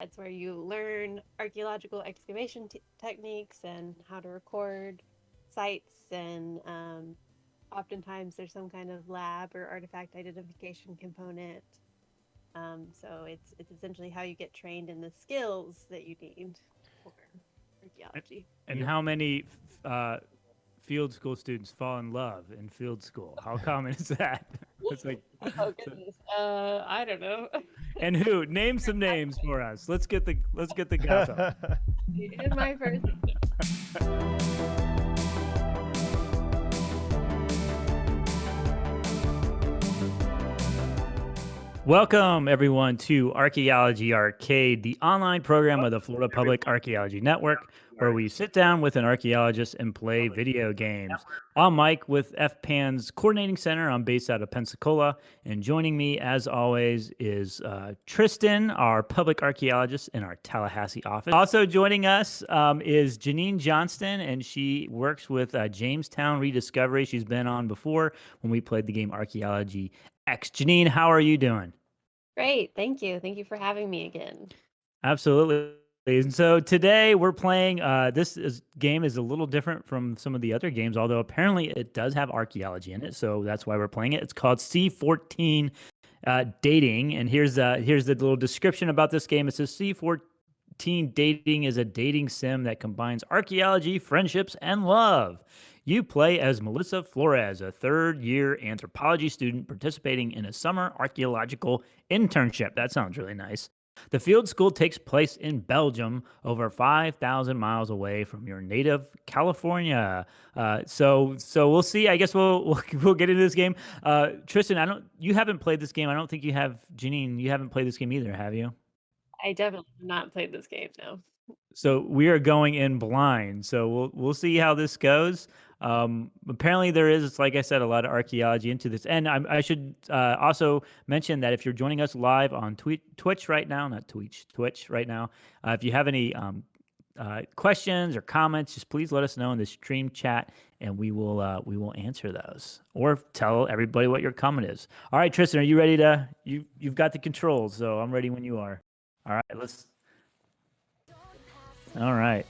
It's where you learn archaeological excavation techniques and how to record sites, and oftentimes there's some kind of lab or artifact identification component. So it's essentially how you get trained in the skills that you need for archaeology. And how many field school students fall in love in field school? How common is that? It's like, Oh goodness. I don't know. and who? Name some names for us. Let's get the gossip. In my first. Welcome, everyone, to Archaeology Arcade, the online program of the Florida Public Archaeology Network, where we sit down with an archaeologist and play video games. I'm Mike with FPAN's Coordinating Center. I'm based out of Pensacola, and joining me, as always, is Tristan, our public archaeologist in our Tallahassee office. Also joining us is Janene Johnston, and she works with Jamestown Rediscovery. She's been on before when we played the game Archaeology X. Janene, how are you doing? Great, thank you. Thank you for having me again. Absolutely. And so today we're playing, game is a little different from some of the other games, although apparently it does have archaeology in it. So that's why we're playing it. It's called C14 Dating. And here's the little description about this game. It says C14 Dating is a dating sim that combines archaeology, friendships, and love. You play as Melissa Flores, a third-year anthropology student participating in a summer archaeological internship. That sounds really nice. The field school takes place in Belgium, over 5,000 miles away from your native California. So we'll see. I guess we'll get into this game. Tristan, you haven't played this game. I don't think you have. Janene, you haven't played this game either, have you? I definitely have not played this game, no. So we are going in blind. So we'll see how this goes. Apparently there is, like I said, a lot of archaeology into this. And I should also mention that if you're joining us live on Twitch right now, not Twitch right now, if you have any questions or comments, just please let us know in the stream chat, and we will answer those, or tell everybody what your comment is. All right, Tristan, are you ready to? You've got the controls, so I'm ready when you are. All right, let's. All right.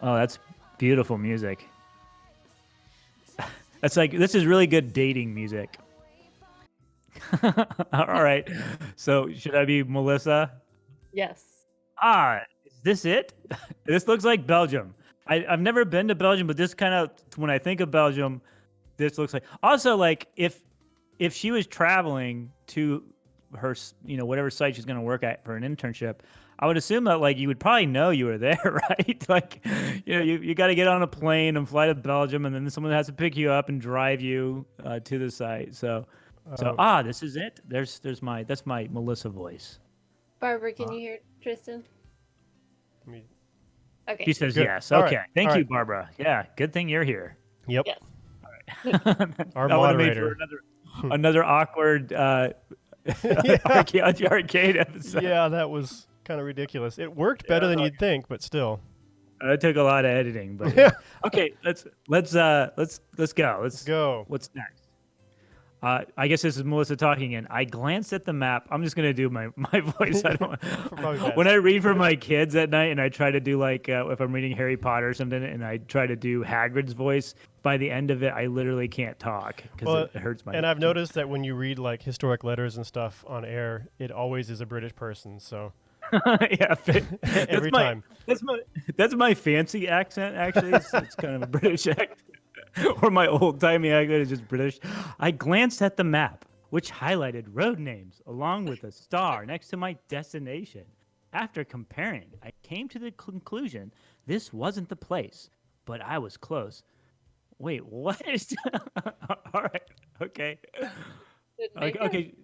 Oh, that's beautiful music. That's like, this is really good dating music. All right. So should I be Melissa? Yes. Is this it? This looks like Belgium. I've never been to Belgium, but this kind of, when I think of Belgium, this looks like. Also, like, if she was traveling to her, whatever site she's going to work at for an internship, I would assume that, like, you would probably know you were there, right? Like, you got to get on a plane and fly to Belgium, and then someone has to pick you up and drive you to the site. So this is it. That's my Melissa voice. Barbara, can you hear Tristan? Okay. She says Good. yes. All Okay. right. Thank All you, right. Barbara. Yeah. Good thing you're here. Yep. Yes. Our That would've made moderator. for another awkward Archaeology Arcade episode. Yeah, that was kind of ridiculous. It worked better than you'd think, but still. It took a lot of editing, but okay. Let's go. Let's go. What's next? I guess this is Melissa talking again. I glanced at the map. I'm just gonna do my voice. I don't. When I read for my kids at night, and I try to do, like, if I'm reading Harry Potter or something, and I try to do Hagrid's voice, by the end of it, I literally can't talk because it hurts my. And I've noticed that when you read, like, historic letters and stuff on air, it always is a British person. So. Yeah, every time. That's my fancy accent. Actually, it's kind of a British accent. Or my old-timey accent is just British. I glanced at the map, which highlighted road names along with a star next to my destination. After comparing, I came to the conclusion this wasn't the place, but I was close. Wait, what? All right. Okay. Okay.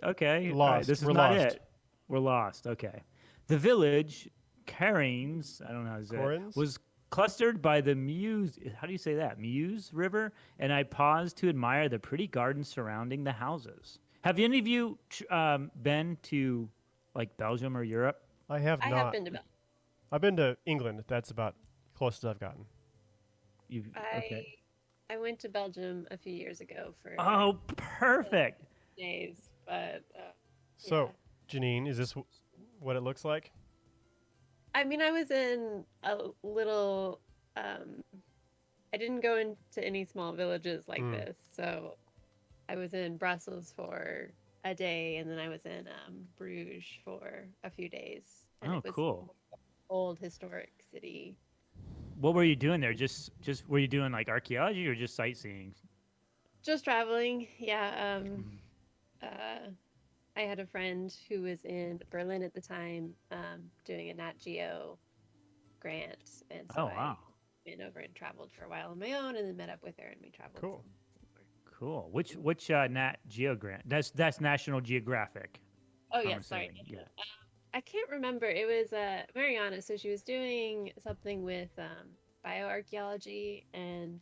Okay. Lost. Right, this is We're not lost. it. We're lost. Okay. The village, Carines, I don't know how to say it, was clustered by the Meuse. How do you say that? Meuse River. And I paused to admire the pretty gardens surrounding the houses. Have any of you been to, like, Belgium or Europe? I have not. I have been to Belgium. I've been to England. That's about close as I've gotten. Okay. I went to Belgium a few years ago for Oh, perfect. days, but So, Janene, is this what it looks like? I mean, I was in a little. I didn't go into any small villages like this, so I was in Brussels for a day, and then I was in Bruges for a few days. And it was cool. Old historic city. What were you doing there? Just were you doing like archaeology or just sightseeing? Just traveling, yeah. I had a friend who was in Berlin at the time, doing a Nat Geo grant, and so I went over and traveled for a while on my own, and then met up with her, and we traveled. Cool. Cool. Which Nat Geo grant? That's National Geographic. Oh yes, sorry. Yeah. I can't remember. It was Mariana, so she was doing something with bioarchaeology and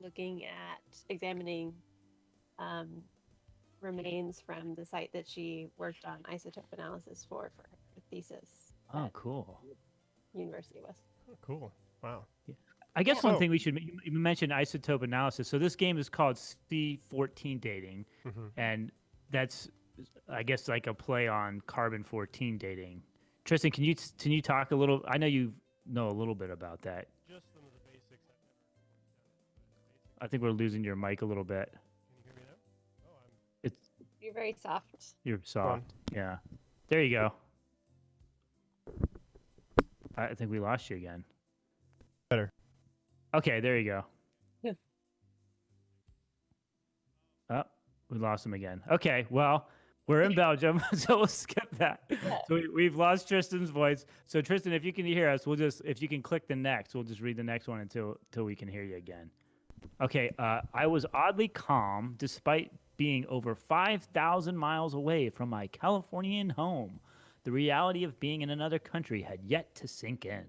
looking at examining remains from the site that she worked on isotope analysis for her thesis. Oh, cool. University of West. Oh, cool. Wow. Yeah. I guess one thing we should, you mentioned isotope analysis. So this game is called C14 dating, and that's, I guess, like a play on carbon-14 dating. Tristan, can you talk a little? I know you know a little bit about that. Just some of the basics. I think we're losing your mic a little bit. Can you hear me now? Oh, You're very soft. You're soft. Yeah. There you go. I think we lost you again. Better. Okay, there you go. Yeah. Oh, we lost him again. Okay, well, we're in Belgium, so we'll skip that. Yeah. So we've lost Tristan's voice. So Tristan, if you can hear us, if you can click the next, we'll just read the next one until we can hear you again. Okay, I was oddly calm despite being over 5,000 miles away from my Californian home. The reality of being in another country had yet to sink in.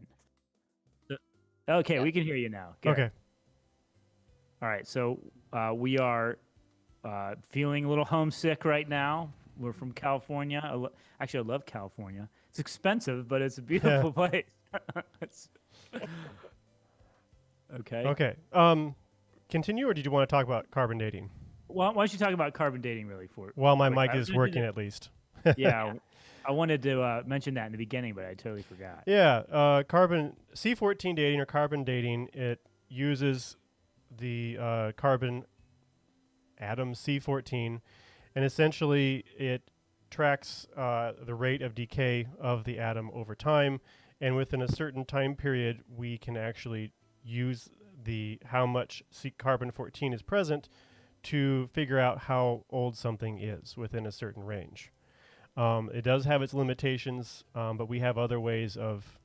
Okay, we can hear you now. Good. okay. All right, so we are feeling a little homesick right now. We're from California. Actually, I love California. It's expensive, but it's a beautiful place. Okay. Okay. Continue, or did you want to talk about carbon dating? Well, why don't you talk about carbon dating really While my mic is working, at least. Yeah, I wanted to mention that in the beginning, but I totally forgot. Yeah, carbon C14 dating or carbon dating, it uses the carbon atom C14, and essentially it tracks the rate of decay of the atom over time, and within a certain time period, we can actually use how much carbon-14 is present to figure out how old something is within a certain range. It does have its limitations, but we have other ways of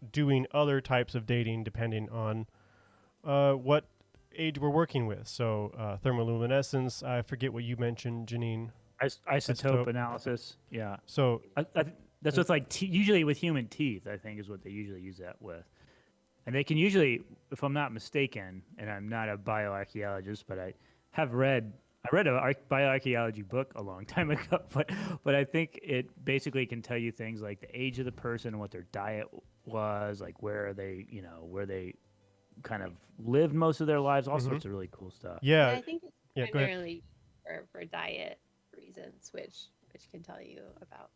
doing other types of dating depending on what age we're working with. So thermoluminescence, I forget what you mentioned, Janene. Isotope analysis, yeah. So that's what's like usually with human teeth, I think, is what they usually use that with. And they can usually, if I'm not mistaken, and I'm not a bioarchaeologist, but I read a bioarchaeology book a long time ago, but I think it basically can tell you things like the age of the person, what their diet was, like where they kind of lived most of their lives, all sorts of really cool stuff. Yeah. I think it's go ahead. primarily for diet reasons, which can tell you about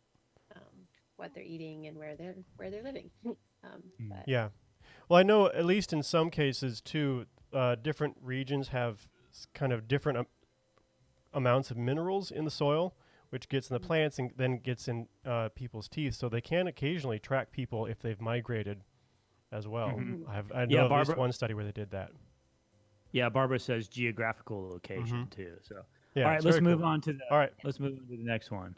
what they're eating and where they're living. But Yeah. Well, I know at least in some cases too, different regions have kind of different amounts of minerals in the soil, which gets in the plants and then gets in people's teeth. So they can occasionally track people if they've migrated as well. I know at least one study where they did that. Yeah, Barbara says geographical location too. So yeah, all right, let's move on to the next one.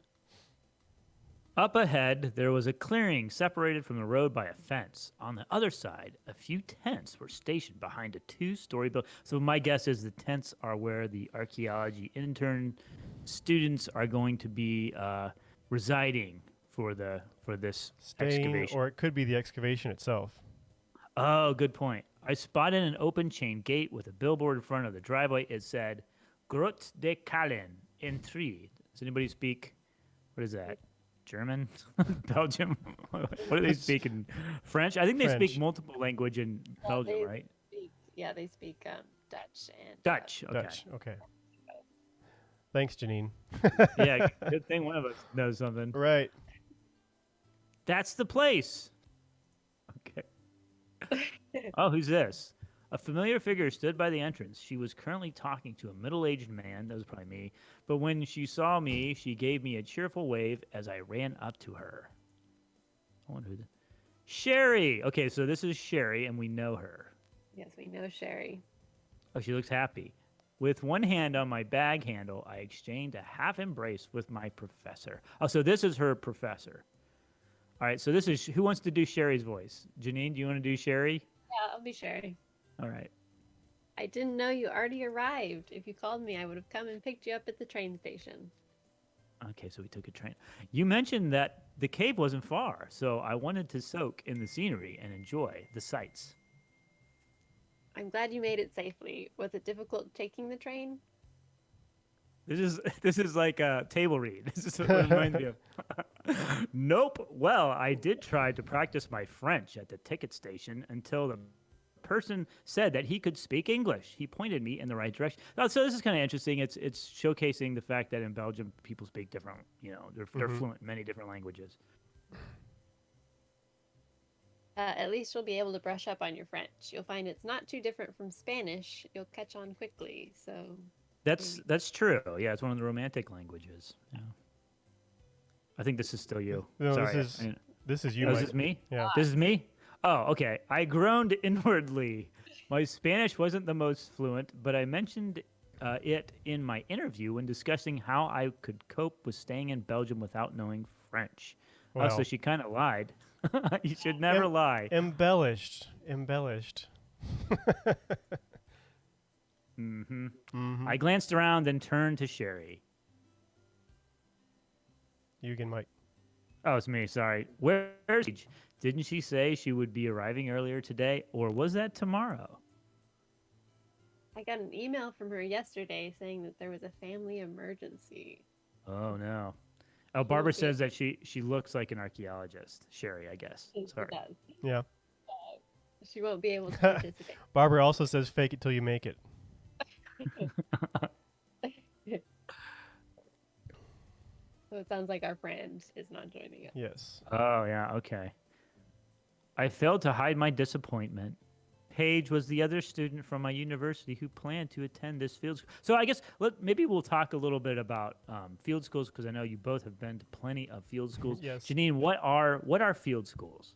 Up ahead, there was a clearing separated from the road by a fence. On the other side, a few tents were stationed behind a two-story building. So my guess is the tents are where the archaeology intern students are going to be residing for this excavation. Or it could be the excavation itself. Oh, good point. I spotted an open chain gate with a billboard in front of the driveway. It said, Grotte de Callen in 3. Does anybody speak? What is that? German? Belgium? What do they speak in French? I think they speak multiple language in Belgium, right? They speak Dutch and Dutch. Okay. Dutch. Okay. Thanks, Janene. Yeah, good thing one of us knows something. Right. That's the place. Okay. Oh, who's this? A familiar figure stood by the entrance. She was currently talking to a middle-aged man. That was probably me. But when she saw me, she gave me a cheerful wave as I ran up to her. I wonder who the... Sherry! Okay, so this is Sherry, and we know her. Yes, we know Sherry. Oh, she looks happy. With one hand on my bag handle, I exchanged a half embrace with my professor. Oh, so this is her professor. All right, so this is... Who wants to do Sherry's voice? Janene, do you want to do Sherry? Yeah, I'll be Sherry. All right. I didn't know you already arrived. If you called me, I would have come and picked you up at the train station. Okay, so we took a train. You mentioned that the cave wasn't far, so I wanted to soak in the scenery and enjoy the sights. I'm glad you made it safely. Was it difficult taking the train? This is like a table read. This is what it reminds me of. Nope. Well, I did try to practice my French at the ticket station until the person said that he could speak English. He pointed me in the right direction. So this is kind of interesting. It's showcasing the fact that in Belgium people speak different. You know, they're fluent in many different languages. At least you'll be able to brush up on your French. You'll find it's not too different from Spanish. You'll catch on quickly. So that's true. Yeah, it's one of the romantic languages. Yeah. I think this is still you. No, Sorry. this is you. Oh, Mike. this is me? Yeah. This is me? Oh, okay. I groaned inwardly. My Spanish wasn't the most fluent, but I mentioned it in my interview when discussing how I could cope with staying in Belgium without knowing French. Well, so she kind of lied. You should never lie. Embellished. I glanced around, then turned to Sherry. You again, Mike. Oh, it's me. Sorry. Where's she? Didn't she say she would be arriving earlier today, or was that tomorrow? I got an email from her yesterday saying that there was a family emergency. Oh no. Oh, Barbara says that she looks like an archaeologist. Sherry, I guess. Sorry. She does. Yeah. She won't be able to participate. Barbara also says fake it till you make it. So it sounds like our friend is not joining us. Yes. Oh, yeah, okay. I failed to hide my disappointment. Paige was the other student from my university who planned to attend this field school. So I guess maybe we'll talk a little bit about field schools, because I know you both have been to plenty of field schools. Yes. Janene, what are field schools?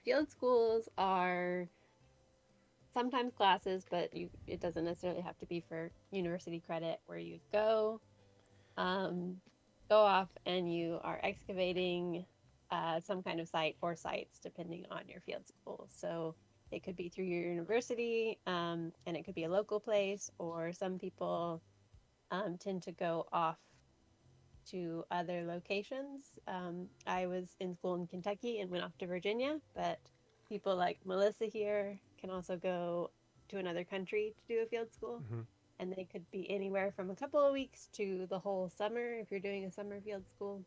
Field schools are sometimes classes, but it doesn't necessarily have to be for university credit, where you go off and you are excavating some kind of site or sites, depending on your field school. So it could be through your university, and it could be a local place, or some people tend to go off to other locations. I was in school in Kentucky and went off to Virginia, but people like Melissa here can also go to another country to do a field school. And they could be anywhere from a couple of weeks to the whole summer if you're doing a summer field school,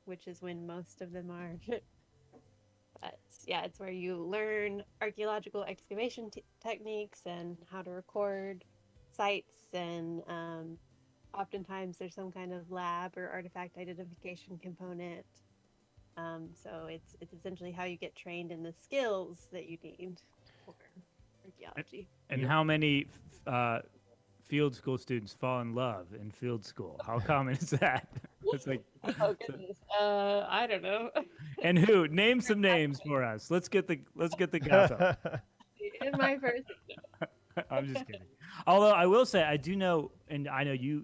which is when most of them are. But yeah, it's where you learn archaeological excavation techniques and how to record sites, and oftentimes there's some kind of lab or artifact identification component. So it's essentially how you get trained in the skills that you need for archaeology. And how many field school students fall in love in field school? How common is that? It's like, oh goodness, I don't know. And who? Name some names for us. Let's get the gossip. In my first. I'm just kidding. Although I will say I do know, and I know you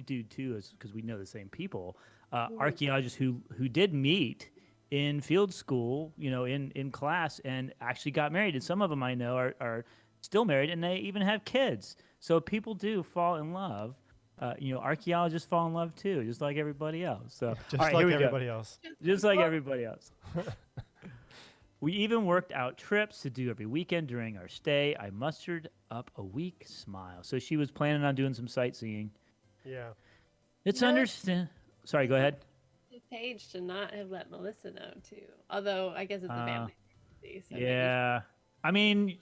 do too, because we know the same people. Archaeologists who did meet in field school, in class, and actually got married. And some of them I know are still married, and they even have kids. So people do fall in love. Archaeologists fall in love too, just like everybody else. So Just all right, like here we everybody go. else. Just like everybody else. We even worked out trips to do every weekend during our stay. I mustered up a weak smile. So she was planning on doing some sightseeing. Yeah. It's No. understand. Sorry, go ahead. Paige to not have let Melissa know too. Although I guess it's a family emergency, so maybe Yeah. I mean,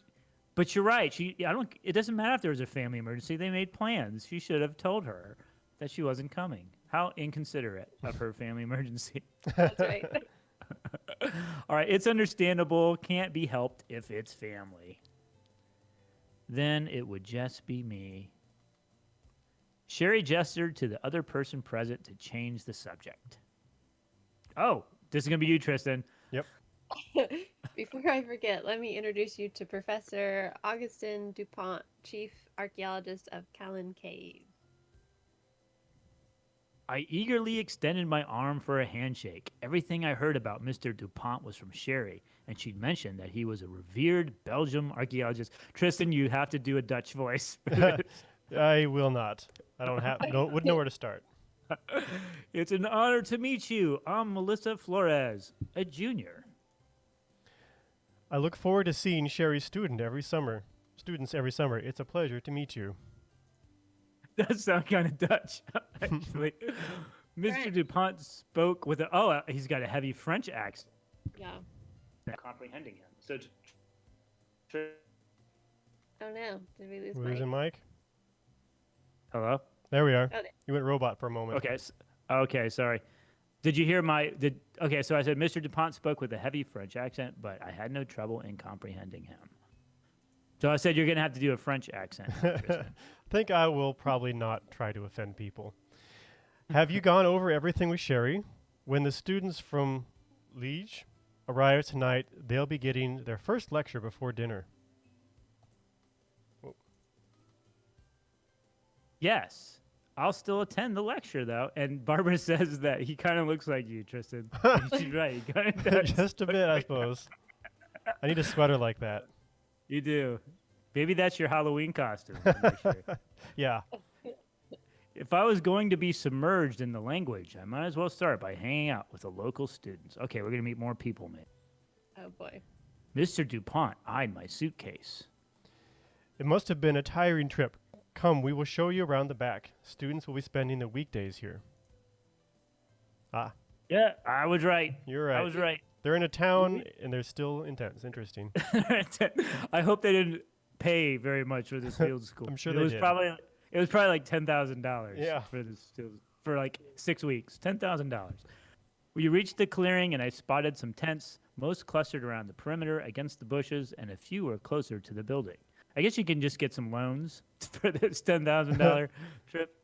But you're right. I don't. It doesn't matter if there was a family emergency. They made plans. She should have told her that she wasn't coming. How inconsiderate of her family emergency. That's right. All right, it's understandable. Can't be helped if it's family. Then it would just be me. Sherry gestured to the other person present to change the subject. Oh, this is going to be you, Tristan. Yep. Before I forget, let me introduce you to Professor Augustin Dupont, Chief Archaeologist of Callan Cave. I eagerly extended my arm for a handshake. Everything I heard about Mr. Dupont was from Sherry, and she'd mentioned that he was a revered Belgium archaeologist. Tristan, you have to do a Dutch voice. I will not. I wouldn't know where to start. It's an honor to meet you. I'm Melissa Flores, a junior. I look forward to seeing Sherry's students every summer. It's a pleasure to meet you. Does sound kind of Dutch, actually. Mr. Right. Dupont spoke with he's got a heavy French accent. Yeah. Comprehending him. So, Oh no, did we lose We're Mike? losing Mike. hello? There we are. Oh, there. You went robot for a moment. Okay. Okay, sorry. Did you hear okay, so I said Mr. Dupont spoke with a heavy French accent, but I had no trouble in comprehending him. So I said you're going to have to do a French accent. I think I will probably not try to offend people. Have you gone over everything with Sherry? When the students from Liege arrive tonight, they'll be getting their first lecture before dinner. Yes. I'll still attend the lecture, though. And Barbara says that he kind of looks like you, Tristan. She's right. He kind of does. Just a bit, I suppose. I need a sweater like that. You do. Maybe that's your Halloween costume. I'm not sure. Yeah. If I was going to be submerged in the language, I might as well start by hanging out with the local students. Okay, we're going to meet more people, mate. Oh boy. Mr. Dupont eyed my suitcase. It must have been a tiring trip. Come, we will show you around the back. Students will be spending the weekdays here. Ah, Yeah, I was right. you're right. I was right. They're in a town and they're still intense. Interesting. I hope they didn't pay very much for this field school. I'm sure it they was did. It was probably like $10,000 Yeah. for this for like 6 weeks. $10,000. We reached the clearing and I spotted some tents, most clustered around the perimeter against the bushes, and a few were closer to the building. I guess you can just get some loans for this $10,000 trip.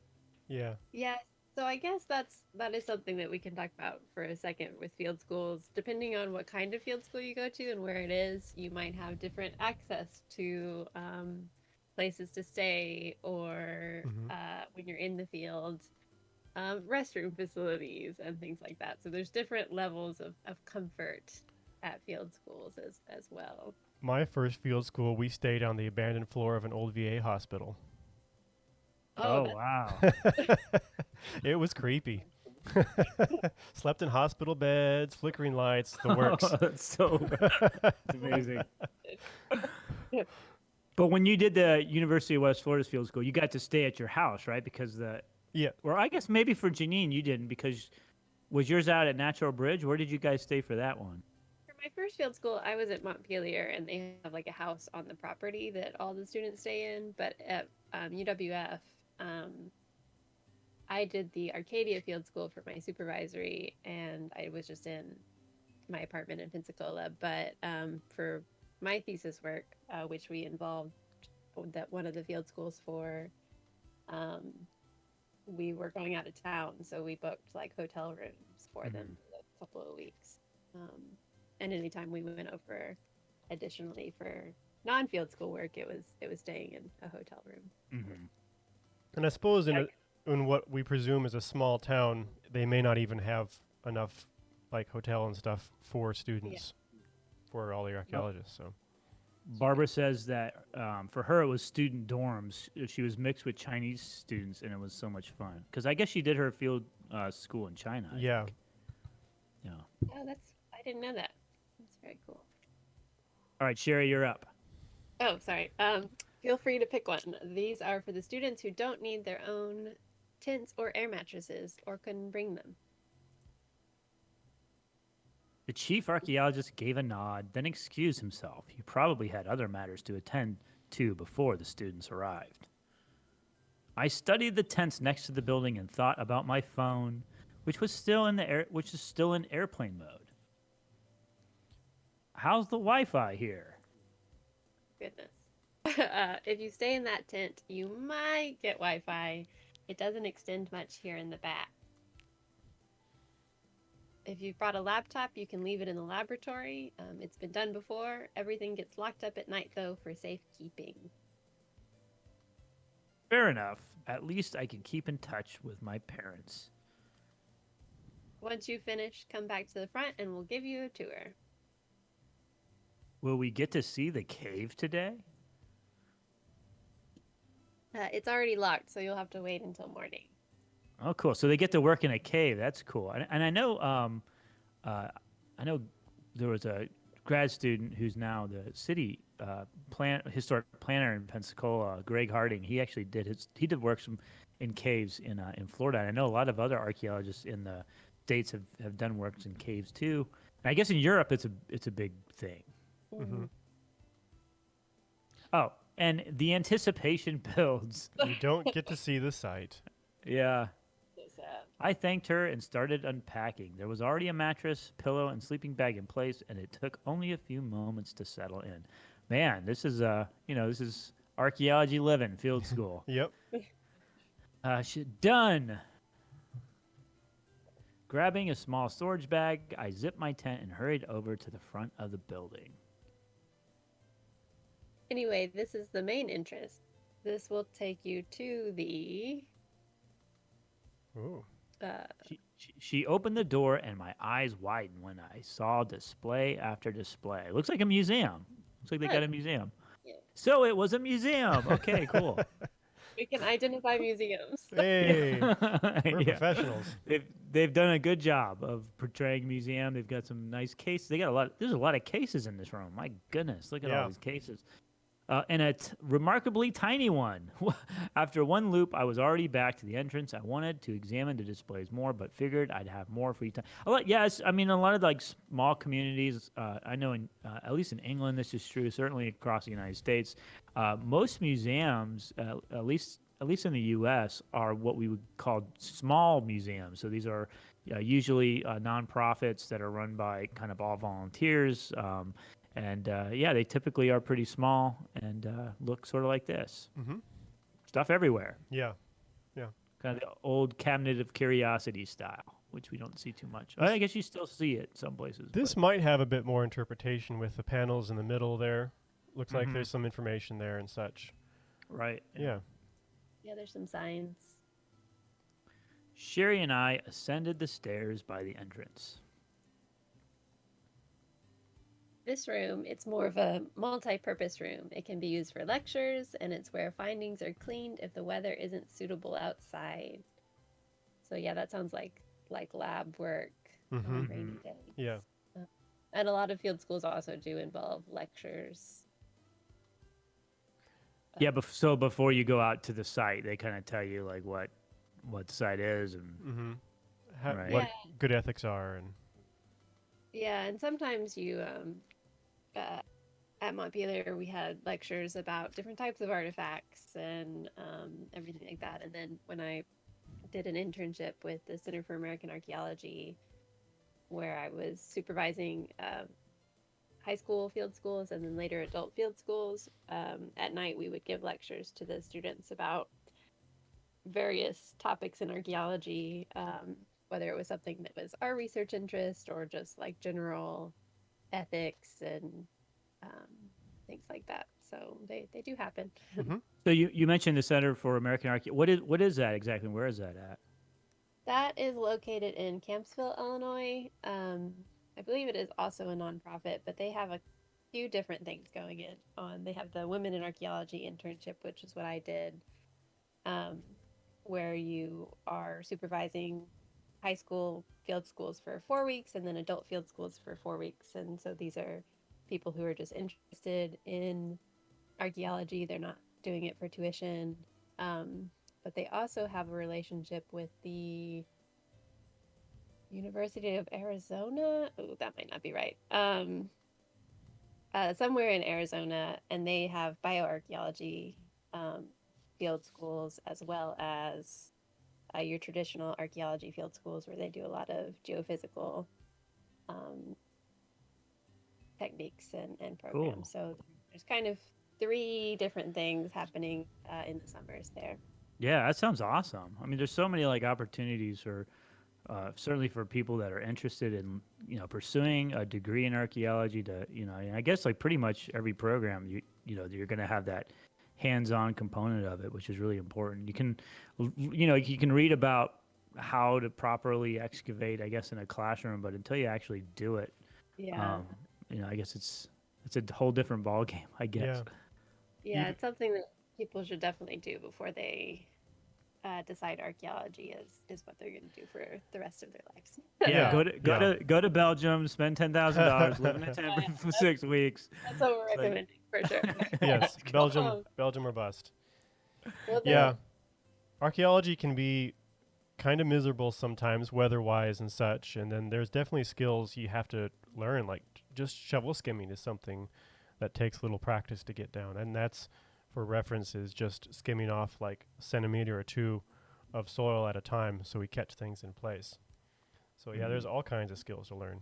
Yeah. Yeah. So I guess that is something that we can talk about for a second with field schools. Depending on what kind of field school you go to and where it is, you might have different access to places to stay, or when you're in the field, restroom facilities and things like that. So there's different levels of comfort at field schools as well. My first field school, we stayed on the abandoned floor of an old VA hospital. Oh, that- wow. It was creepy. Slept in hospital beds, flickering lights, the works. That's that's amazing. But when you did the University of West Florida's field school, you got to stay at your house, right? Because Yeah. or I guess maybe for Janene you didn't, because was yours out at Natural Bridge? Where did you guys stay for that one? For my first field school, I was at Montpelier, and they have like a house on the property that all the students stay in. But at UWF, I did the Arcadia Field School for my supervisory, and I was just in my apartment in Pensacola. But for my thesis work, which we involved that one of the field schools for, we were going out of town, so we booked like hotel rooms for them for a couple of weeks. And anytime we went over, additionally for non-field school work, it was staying in a hotel room. Mm-hmm. And I suppose in what we presume is a small town, they may not even have enough like hotel and stuff for students, for all the archaeologists. So Barbara says that for her it was student dorms. She was mixed with Chinese students, and it was so much fun. Because I guess she did her field school in China. I yeah. think. Yeah. Oh, I didn't know that. That's very cool. All right, Sherry, you're up. Oh, sorry. Feel free to pick one. These are for the students who don't need their own tents or air mattresses or couldn't bring them. The chief archaeologist gave a nod, then excused himself. He probably had other matters to attend to before the students arrived. I studied the tents next to the building and thought about my phone, which is still in airplane mode. How's the Wi-Fi here? Goodness. If you stay in that tent, you might get Wi-Fi. It doesn't extend much here in the back. If you've brought a laptop, you can leave it in the laboratory. It's been done before. Everything gets locked up at night, though, for safekeeping. Fair enough. At least I can keep in touch with my parents. Once you finish, come back to the front and we'll give you a tour. Will we get to see the cave today? It's already locked, so you'll have to wait until morning. Oh, cool. So they get to work in a cave. That's cool. And I know there was a grad student who's now the city historic planner in Pensacola, Greg Harding. He actually did work in caves in Florida. And I know a lot of other archaeologists in the States have done works in caves too. And I guess in Europe it's a big thing. Mm-hmm. Oh, and the anticipation builds. You don't get to see the site. Yeah. So sad. I thanked her and started unpacking. There was already a mattress, pillow, and sleeping bag in place, and it took only a few moments to settle in. Man, this is this is archaeology living, field school. Yep. Done. Grabbing a small storage bag, I zipped my tent and hurried over to the front of the building. Anyway, this is the main entrance. This will take you to the... Ooh. She opened the door and my eyes widened when I saw display after display. It looks like a museum. Looks like they got a museum. Yeah. So it was a museum. Okay, cool. We can identify museums. Hey, we're professionals. They've done a good job of portraying museum. They've got some nice cases. They got a lot. There's a lot of cases in this room. My goodness, look at all these cases. And a remarkably tiny one. After one loop, I was already back to the entrance. I wanted to examine the displays more, but figured I'd have more free time. Yes, I mean, a lot of like small communities, I know at least in England, this is true, certainly across the United States. Most museums, at least in the U.S., are what we would call small museums. So these are usually nonprofits that are run by kind of all volunteers. They typically are pretty small and look sort of like this. Mm-hmm. Stuff everywhere. Yeah. Kind of the old cabinet of curiosity style, which we don't see too much. I guess you still see it some places. This might have a bit more interpretation with the panels in the middle there. Looks like there's some information there and such. Right. Yeah. Yeah, there's some signs. Sherry and I ascended the stairs by the entrance. This room, it's more of a multi-purpose room. It can be used for lectures, and it's where findings are cleaned if the weather isn't suitable outside. So yeah, that sounds like lab work on rainy days. Yeah. And a lot of field schools also do involve lectures. Yeah, so before you go out to the site, they kind of tell you like what the site is and What good ethics are and. Yeah, and sometimes you, at Montpelier, we had lectures about different types of artifacts and everything like that. And then when I did an internship with the Center for American Archaeology, where I was supervising high school field schools and then later adult field schools, at night we would give lectures to the students about various topics in archaeology, whether it was something that was our research interest or just like general ethics and things like that. So they do happen. Mm-hmm. So you mentioned the Center for American Archaeology. What is that exactly? Where is that at? That is located in Campsville, Illinois. I believe it is also a nonprofit, but they have a few different things going on. They have the Women in Archaeology internship, which is what I did, where you are supervising high school field schools for 4 weeks and then adult field schools for 4 weeks. And so these are people who are just interested in archaeology. They're not doing it for tuition. But they also have a relationship with the University of Arizona. Oh, that might not be right. Somewhere in Arizona, and they have bioarchaeology field schools as well as your traditional archaeology field schools where they do a lot of geophysical um, techniques and Cool. programs. So there's kind of three different things happening in the summers there. Yeah, that sounds awesome. I mean, there's so many like opportunities for certainly for people that are interested in pursuing a degree in archaeology. To and I guess like pretty much every program you're going to have that hands-on component of it, which is really important. You can you can read about how to properly excavate, I guess, in a classroom, but until you actually do it, Yeah. I guess it's a whole different ball game, I guess. Yeah, it's something that people should definitely do before they decide archaeology is what they're going to do for the rest of their lives. Yeah, Yeah. go to Belgium, spend $10,000, live in a tent for 6 weeks. That's what we're It's like- recommending for sure. Yes, Belgium, Oh. Belgium or bust. Well, Yeah, archaeology can be kind of miserable sometimes, weather-wise and such. And then there's definitely skills you have to learn, like just shovel skimming is something that takes little practice to get down. And that's, for references, just skimming off like a centimeter or two of soil at a time so we catch things in place. So yeah, there's all kinds of skills to learn.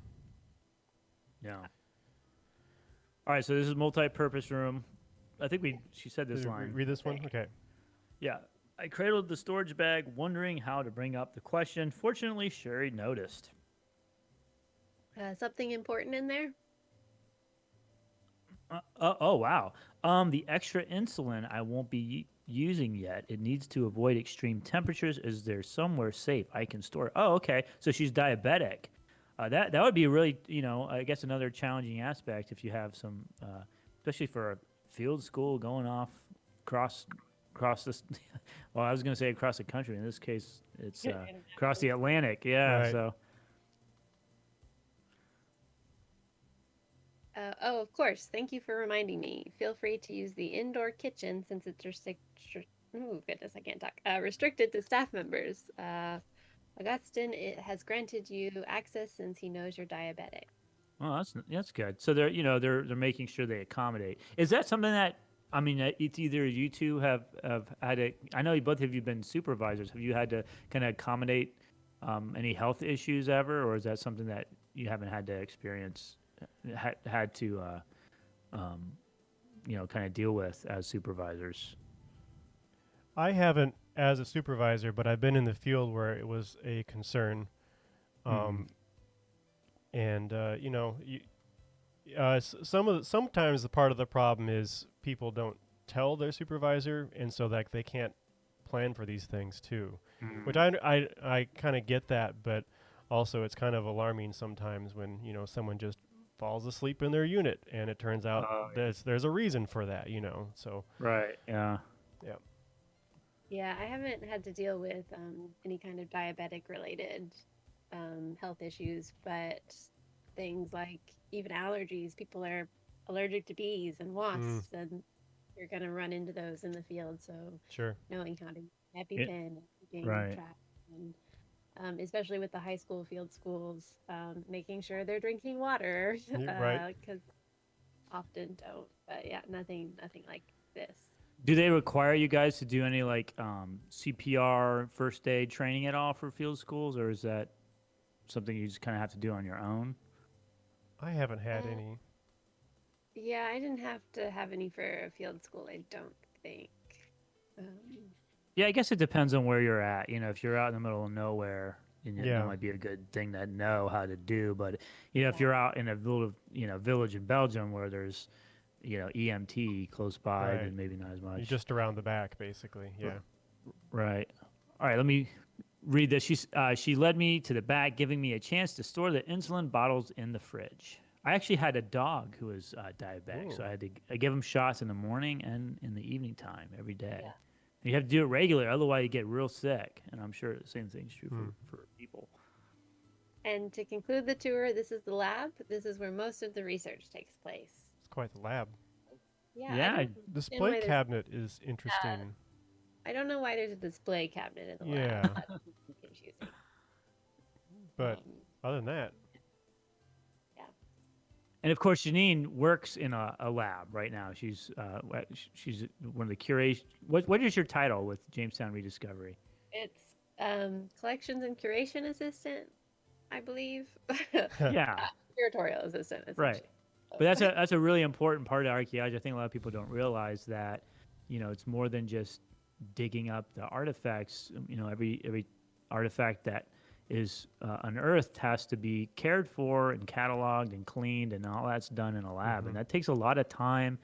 Yeah. All right, so this is multi-purpose room. I think she said this Did you line. read this one? Okay. Yeah. I cradled the storage bag, wondering how to bring up the question. Fortunately, Sherry noticed. something important in there. Oh, wow. The extra insulin I won't be using yet. It needs to avoid extreme temperatures. Is there somewhere safe I can store it? Oh, okay. So she's diabetic. That would be really, I guess another challenging aspect if you have some, especially for a field school going off across this. Well, I was going to say across the country. In this case, it's across the Atlantic. Yeah. Right. So. Oh, of course. Thank you for reminding me. Feel free to use the indoor kitchen since it's oh goodness, I can't talk. Restricted to staff members. Augustine, it has granted you access since he knows you're diabetic. Oh, that's good. So they're making sure they accommodate. Is that something that I mean? It's either you two have had to. I know both of you been supervisors. Have you had to kind of accommodate any health issues ever, or is that something that you haven't had to experience? Had to kind of deal with as supervisors? I haven't as a supervisor, but I've been in the field where it was a concern. And sometimes the part of the problem is people don't tell their supervisor, and so like they can't plan for these things too. Which I kind of get that, but also it's kind of alarming sometimes when someone just falls asleep in their unit, and it turns out there's a reason for that. So Right. Yeah. Yeah, I haven't had to deal with any kind of diabetic related health issues, but things like even allergies, people are allergic to bees and wasps, and you're going to run into those in the field. So sure. knowing how to EpiPen and keeping Right. track, and especially with the high school field schools, making sure they're drinking water, Right. because often don't. But yeah, nothing like this. Do they require you guys to do any like CPR, first aid training at all for field schools, or is that something you just kind of have to do on your own? I haven't had any. Yeah, I didn't have to have any for a field school, I don't think. Yeah, I guess it depends on where you're at. If you're out in the middle of nowhere, Yeah. that might be a good thing to know how to do. But if you're out in a little village in Belgium where there's EMT close by, Right. then maybe not as much. You're just around the back, basically. Yeah. Right. All right, let me read this. She led me to the back, giving me a chance to store the insulin bottles in the fridge. I actually had a dog who was diabetic, so I give him shots in the morning and in the evening time every day. Yeah. You have to do it regularly, otherwise you get real sick. And I'm sure the same thing's true for people. And to conclude the tour, this is the lab. This is where most of the research takes place. It's quite the lab. Yeah. Yeah, I don't understand why Display there's- cabinet is interesting. I don't know why there's a display cabinet in the Yeah. lab. That's confusing. But other than that, And of course, Janene works in a lab right now. She's one of the curators. What is your title with Jamestown Rediscovery? it's collections and curation assistant, I believe. Yeah, Curatorial assistant, right. essentially. But that's a really important part of archaeology. I think a lot of people don't realize that, it's more than just digging up the artifacts. Every artifact that is unearthed has to be cared for and cataloged and cleaned, and all that's done in a lab. And that takes a lot of time,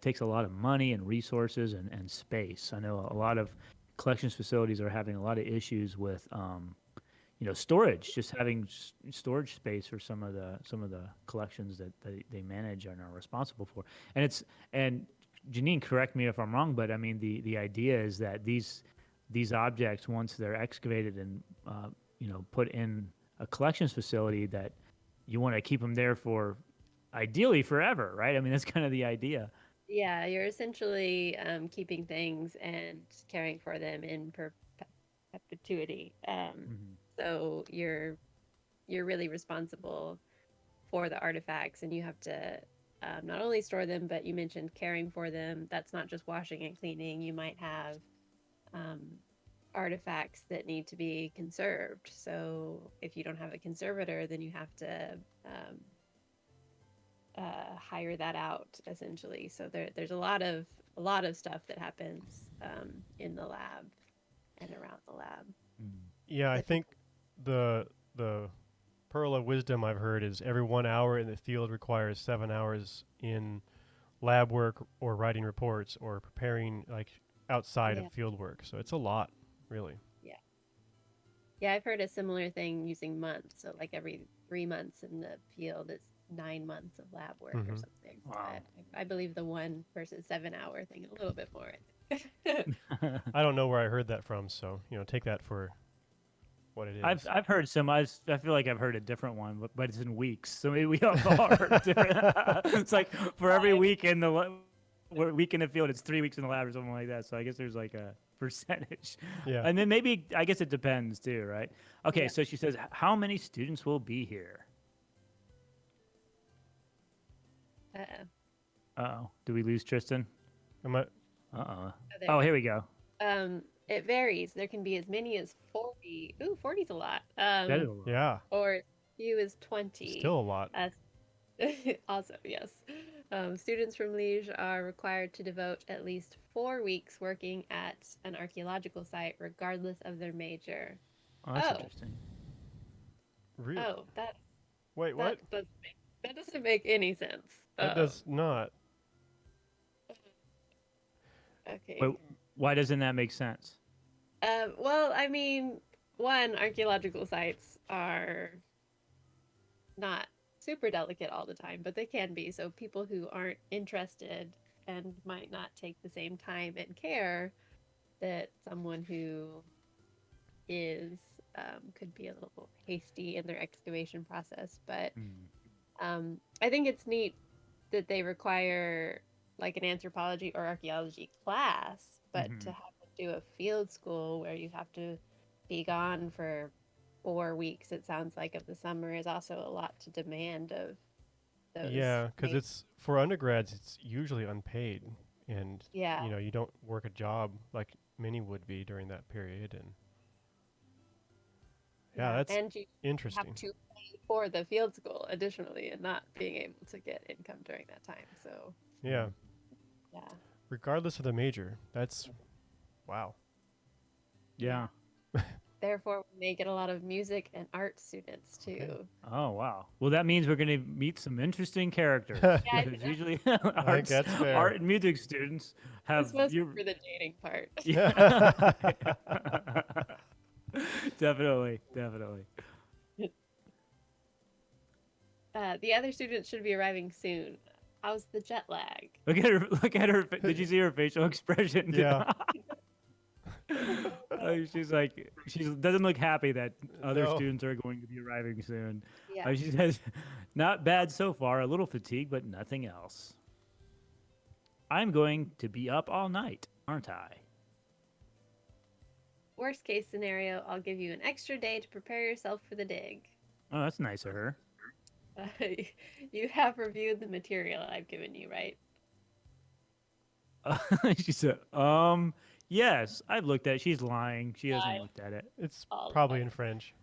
takes a lot of money and resources and space. I know a lot of collections facilities are having a lot of issues with storage, just having storage space for some of the collections that they manage and are responsible for. And Janene, correct me if I'm wrong, but I mean the idea is that these objects, once they're excavated and put in a collections facility, that you want to keep them there for ideally forever, right? I mean, that's kind of the idea. Yeah, you're essentially keeping things and caring for them in perpetuity. So you're really responsible for the artifacts, and you have to not only store them, but you mentioned caring for them. That's not just washing and cleaning. You might have artifacts that need to be conserved. So if you don't have a conservator, then you have to hire that out, essentially. So there's a lot of stuff that happens in the lab and around the lab. Yeah, I think the pearl of wisdom I've heard is every 1 hour in the field requires 7 hours in lab work or writing reports or preparing outside of field work. So it's a lot, really. Yeah, I've heard a similar thing using months. So like every 3 months in the field is 9 months of lab work or something. Wow. I believe the 1 versus 7 hour thing a little bit more. I don't know where I heard that from, so take that for what it is. I've heard some. I feel like I've heard a different one, but it's in weeks. So maybe we all heard different. It's like for every week in the week in the field, it's 3 weeks in the lab or something like that. So I guess there's like a percentage. Yeah. And then maybe I guess it depends too, right? Okay, so she says, how many students will be here? Uh-oh. Do we lose Tristan? Am I? Uh-oh. Oh, here we go. It varies. There can be as many as 40. Ooh, 40 is a lot. That is a lot. Yeah. Or as few as 20. Still a lot. Also, yes. Students from Liège are required to devote at least 4 weeks working at an archaeological site, regardless of their major. Oh, that's interesting. Really? Oh, Wait, what? That doesn't make any sense. That does not. Okay. Wait, why doesn't that make sense? Well, I mean, one, archaeological sites are not super delicate all the time, but they can be. So people who aren't interested and might not take the same time and care that someone who is could be a little hasty in their excavation process. But I think it's neat that they require like an anthropology or archaeology class, but to have to do a field school where you have to be gone for 4 weeks, it sounds like, of the summer is also a lot to demand of those. Yeah, because it's for undergrads, it's usually unpaid, and Yeah. you don't work a job like many would be during that period, and that's and you interesting. have to pay for the field school additionally, and not being able to get income during that time. So Yeah, yeah, regardless of the major, that's wow. Yeah. therefore we may get a lot of music and art students too. Okay. Oh, wow. Well, that means we're going to meet some interesting characters. Yeah, Because usually I think that's fair. art and music students have... This was for the dating part. Yeah. Definitely. The other students should be arriving soon. How's the jet lag? Look at her. Did you see her facial expression? Yeah. She's like, she doesn't look happy that other No. students are going to be arriving soon. Yeah. She says, not bad so far, a little fatigued, but nothing else. I'm going to be up all night, aren't I? Worst case scenario, I'll give you an extra day to prepare yourself for the dig. Oh, that's nice of her. You have reviewed the material I've given you, right? She said, yes, I've looked at it. She's lying. She hasn't Lie. looked at it. It's All probably right. in French.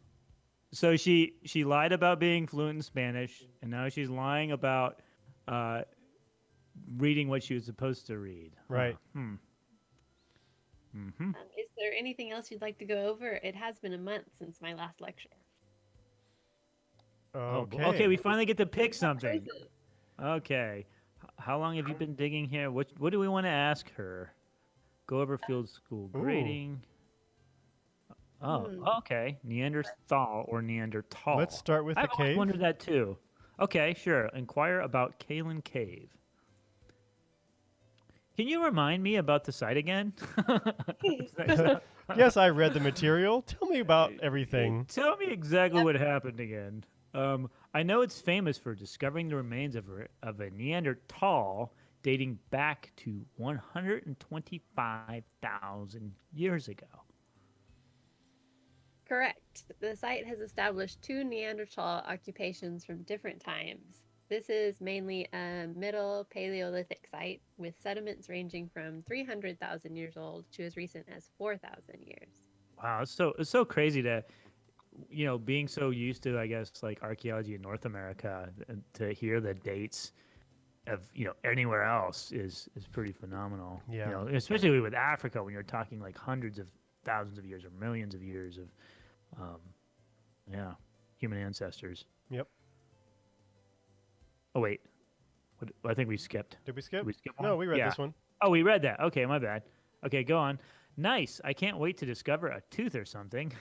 So she lied about being fluent in Spanish, and now she's lying about reading what she was supposed to read. Right. Mm-hmm. Is there anything else you'd like to go over? It has been a month since my last lecture. Okay. Okay, we finally get to pick What something. is it? Okay. How long have you been digging here? What do we want to ask her? Go over field school grading. Oh, okay. Neanderthal or Neanderthal. Let's start with the I've always cave. wondered that too. Okay, sure. Inquire about Kalen Cave. Can you remind me about the site again? Yes, I read the material. Tell me about everything. Tell me exactly what happened again. I know it's famous for discovering the remains of a Neanderthal dating back to 125,000 years ago. Correct. The site has established 2 Neanderthal occupations from different times. This is mainly a Middle Paleolithic site with sediments ranging from 300,000 years old to as recent as 4,000 years. Wow, it's so crazy to, being so used to, I guess, like archaeology in North America, and to hear the dates of anywhere else is pretty phenomenal. Yeah. Especially with Africa, when you're talking like hundreds of thousands of years or millions of years of, human ancestors. Yep. Oh wait, I think we skipped. Did we skip? Did we skip No, one? we read Yeah. this one. Oh, we read that. Okay, my bad. Okay, go on. Nice. I can't wait to discover a tooth or something.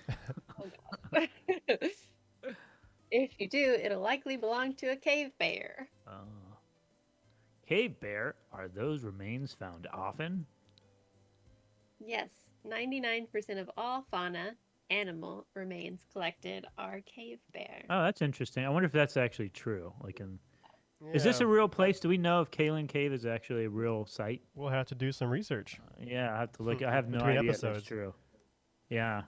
If you do, it'll likely belong to a cave bear. Cave bear, are those remains found often? Yes, 99% of all fauna, animal remains collected are cave bear. Oh, that's interesting. I wonder if that's actually true. Is this a Yeah, real place? Do we know if Kalen Cave is actually a real site? We'll have to do some research. Yeah, I have to look. I have no Between idea if episodes. that's true. Yeah.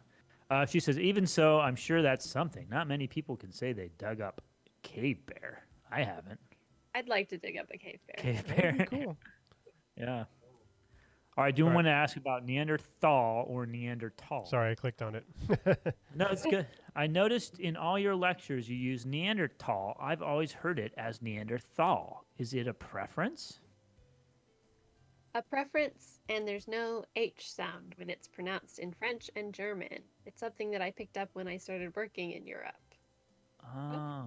She says, even so, I'm sure that's something. Not many people can say they dug up cave bear. I haven't. I'd like to dig up a cave bear. Cave That'd be bear. cool. Yeah. All right. Do we All right. want to ask about Neanderthal or Neanderthal? Sorry, I clicked on it. No, it's good. I noticed in all your lectures you use Neanderthal. I've always heard it as Neanderthal. Is it a preference? A preference, and there's no H sound when it's pronounced in French and German. It's something that I picked up when I started working in Europe. Oh.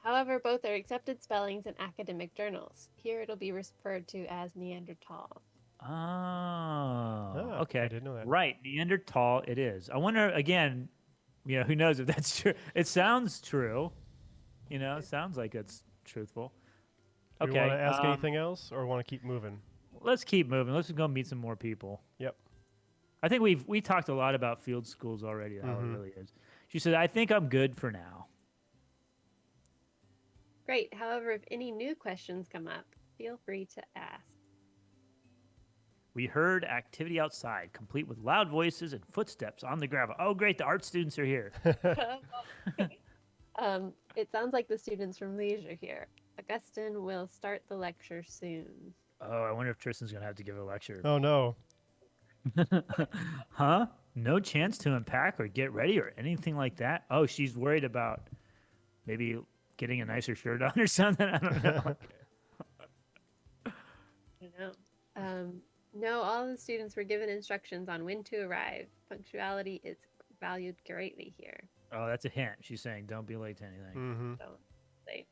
However, both are accepted spellings in academic journals. Here it'll be referred to as Neanderthal. Oh. Ah, Okay. I didn't know that. Right. Neanderthal it is. I wonder, again, who knows if that's true. It sounds true. It sounds like it's truthful. Do Okay. you want to ask anything else or want to keep moving? Let's keep moving. Let's go meet some more people. Yep. I think we talked a lot about field schools already, how it really is. She said, I think I'm good for now. Great. However, if any new questions come up, feel free to ask. We heard activity outside, complete with loud voices and footsteps on the gravel. Oh, great. The art students are here. It sounds like the students from Leisure here. Augustine will start the lecture soon. Oh, I wonder if Tristan's going to have to give a lecture. Oh, no. Huh? No chance to unpack or get ready or anything like that? Oh, she's worried about maybe getting a nicer shirt on or something? I don't know. No, all the students were given instructions on when to arrive. Punctuality is valued greatly here. Oh, that's a hint. She's saying don't be late to anything. Mm-hmm. Don't say.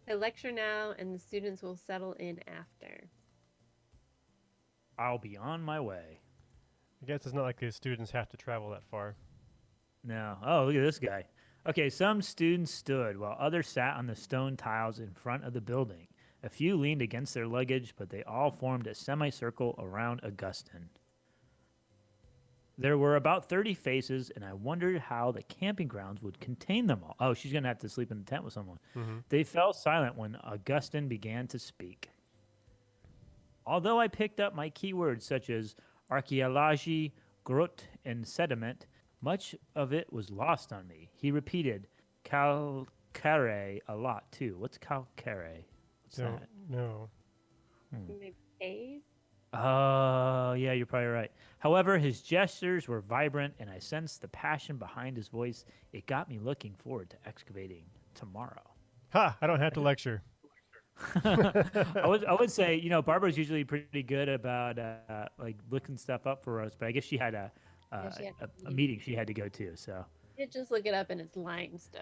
The lecture now, and the students will settle in after. I'll be on my way. I guess it's not like the students have to travel that far. No. Oh, look at this guy. Okay, some students stood while others sat on the stone tiles in front of the building. A few leaned against their luggage, but they all formed a semicircle around Augustine. There were about 30 faces, and I wondered how the camping grounds would contain them all. Oh, she's going to have to sleep in the tent with someone. Mm-hmm. They fell silent when Augustine began to speak. Although I picked up my keywords such as archaeology, grout and sediment. Much of it was lost on me. He repeated calcare a lot too. What's calcare? What's Don't that? know. Maybe cave? Oh, yeah, you're probably right. However, his gestures were vibrant, and I sensed the passion behind his voice. It got me looking forward to excavating tomorrow. Ha! I don't have to lecture. I would say, Barbara's usually pretty good about like looking stuff up for us, but I guess she had she had a meeting she had to go to. So, You just look it up and it's limestone.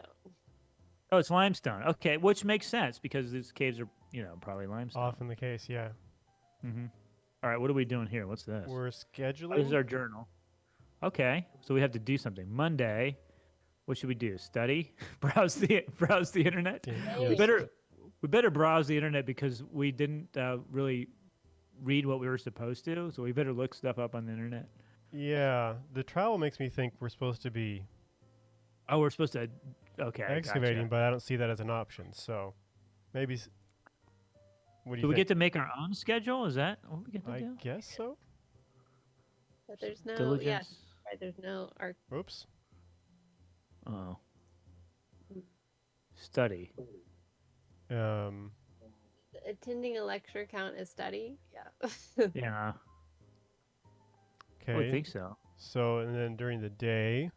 oh, it's limestone. Okay, which makes sense because these caves are, probably limestone. Often the case, yeah. Mm-hmm. All right, what are we doing here? What's this? We're This is scheduling. our journal. Okay, so we have to do something. Monday, what should we do? Study? browse the internet? Yeah. We better browse the internet because we didn't really read what we were supposed to. So we better look stuff up on the internet. Yeah, the trowel makes me think we're supposed to be Oh, we're supposed to. Okay, excavating, gotcha. but I don't see that as an option. So maybe. What do Do you we think? get to make our own schedule? Is that what we get to I do? guess so. But there's no, Diligence. right, there's no arc. Oops. Oh. Study. Attending a lecture count as study? Yeah. Yeah, Okay. I would think so. So, and then during the day,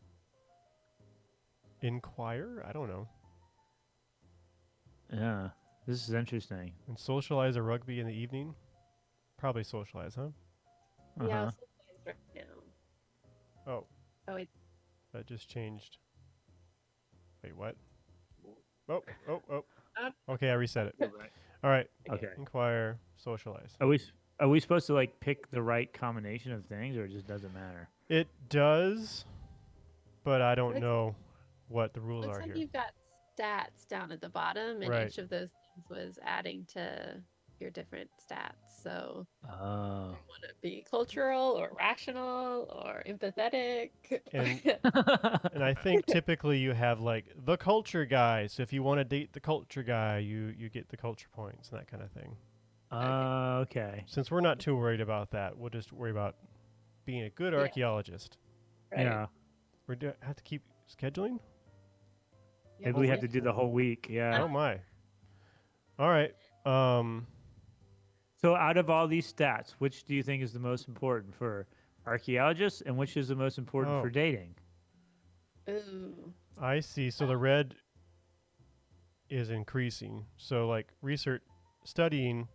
inquire? I don't know. Yeah, this is interesting. And socialize a rugby in the evening? Probably socialize, huh? Yeah, Uh-huh. supplies right now. Oh, Oh, wait. that just changed. Wait, what? Oh. Okay, I reset it. All right. Okay. Inquire, socialize. Are we supposed to like pick the right combination of things, or it just doesn't matter? It does, but I don't Looks- know what the rules Looks are like here. you've got stats down at the bottom, and Right. each of those things was adding to your different stats. So Oh. you want to be cultural or rational or empathetic. And and I think typically you have like the culture guy. So if you want to date the culture guy, you get the culture points and that kind of thing. Okay. Since we're not too worried about that, we'll just worry about being a good Yeah. archaeologist. Right? Yeah. We have to keep scheduling. Yeah, Maybe we have to do the whole week. Yeah. Oh my! All right. So out of all these stats, which do you think is the most important for archaeologists, and which is the most important Oh. for dating? Ooh. I see. So the red is increasing. So like research, studying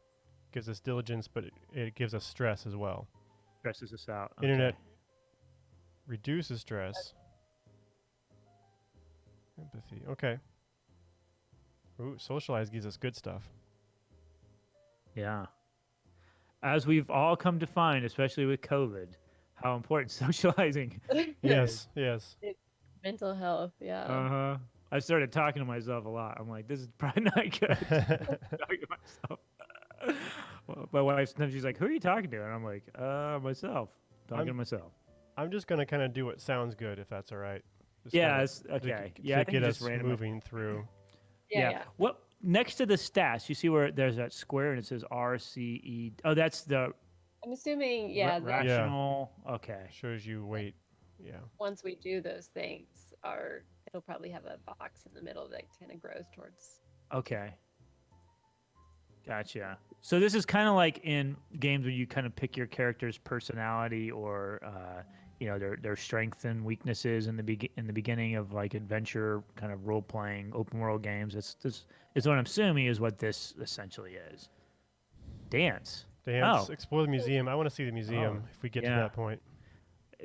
gives us diligence, but it gives us stress as well. Stresses us out. Internet Okay. reduces stress. Empathy. Okay. Ooh, socialize gives us good stuff. Yeah. As we've all come to find, especially with COVID, how important socializing. Yes. Yes. Mental health. Yeah. Uh-huh. I started talking to myself a lot. I'm like, this is probably not good. Talking to myself. Well, my wife sometimes she's like, "Who are you talking to?" And I'm like, myself. Talking to myself." I'm just gonna kind of do what sounds good, if that's all right. Just Yeah, kinda it's okay. to Yeah, I think get just us random. moving through. Yeah. What next to the stats? You see where there's that square and it says RCE. Oh, that's the I'm assuming, yeah, that rational. Okay. Shows you weight. Yeah. once we do those things, it'll probably have a box in the middle that kind of grows towards. Okay. Gotcha. So this is kind of like in games where you kind of pick your character's personality or their strengths and weaknesses in the beginning of like adventure kind of role playing open world games. This is what I'm assuming is what this essentially is. Dance. Dance. Oh. Explore the museum. I want to see the museum if we get to yeah. that point.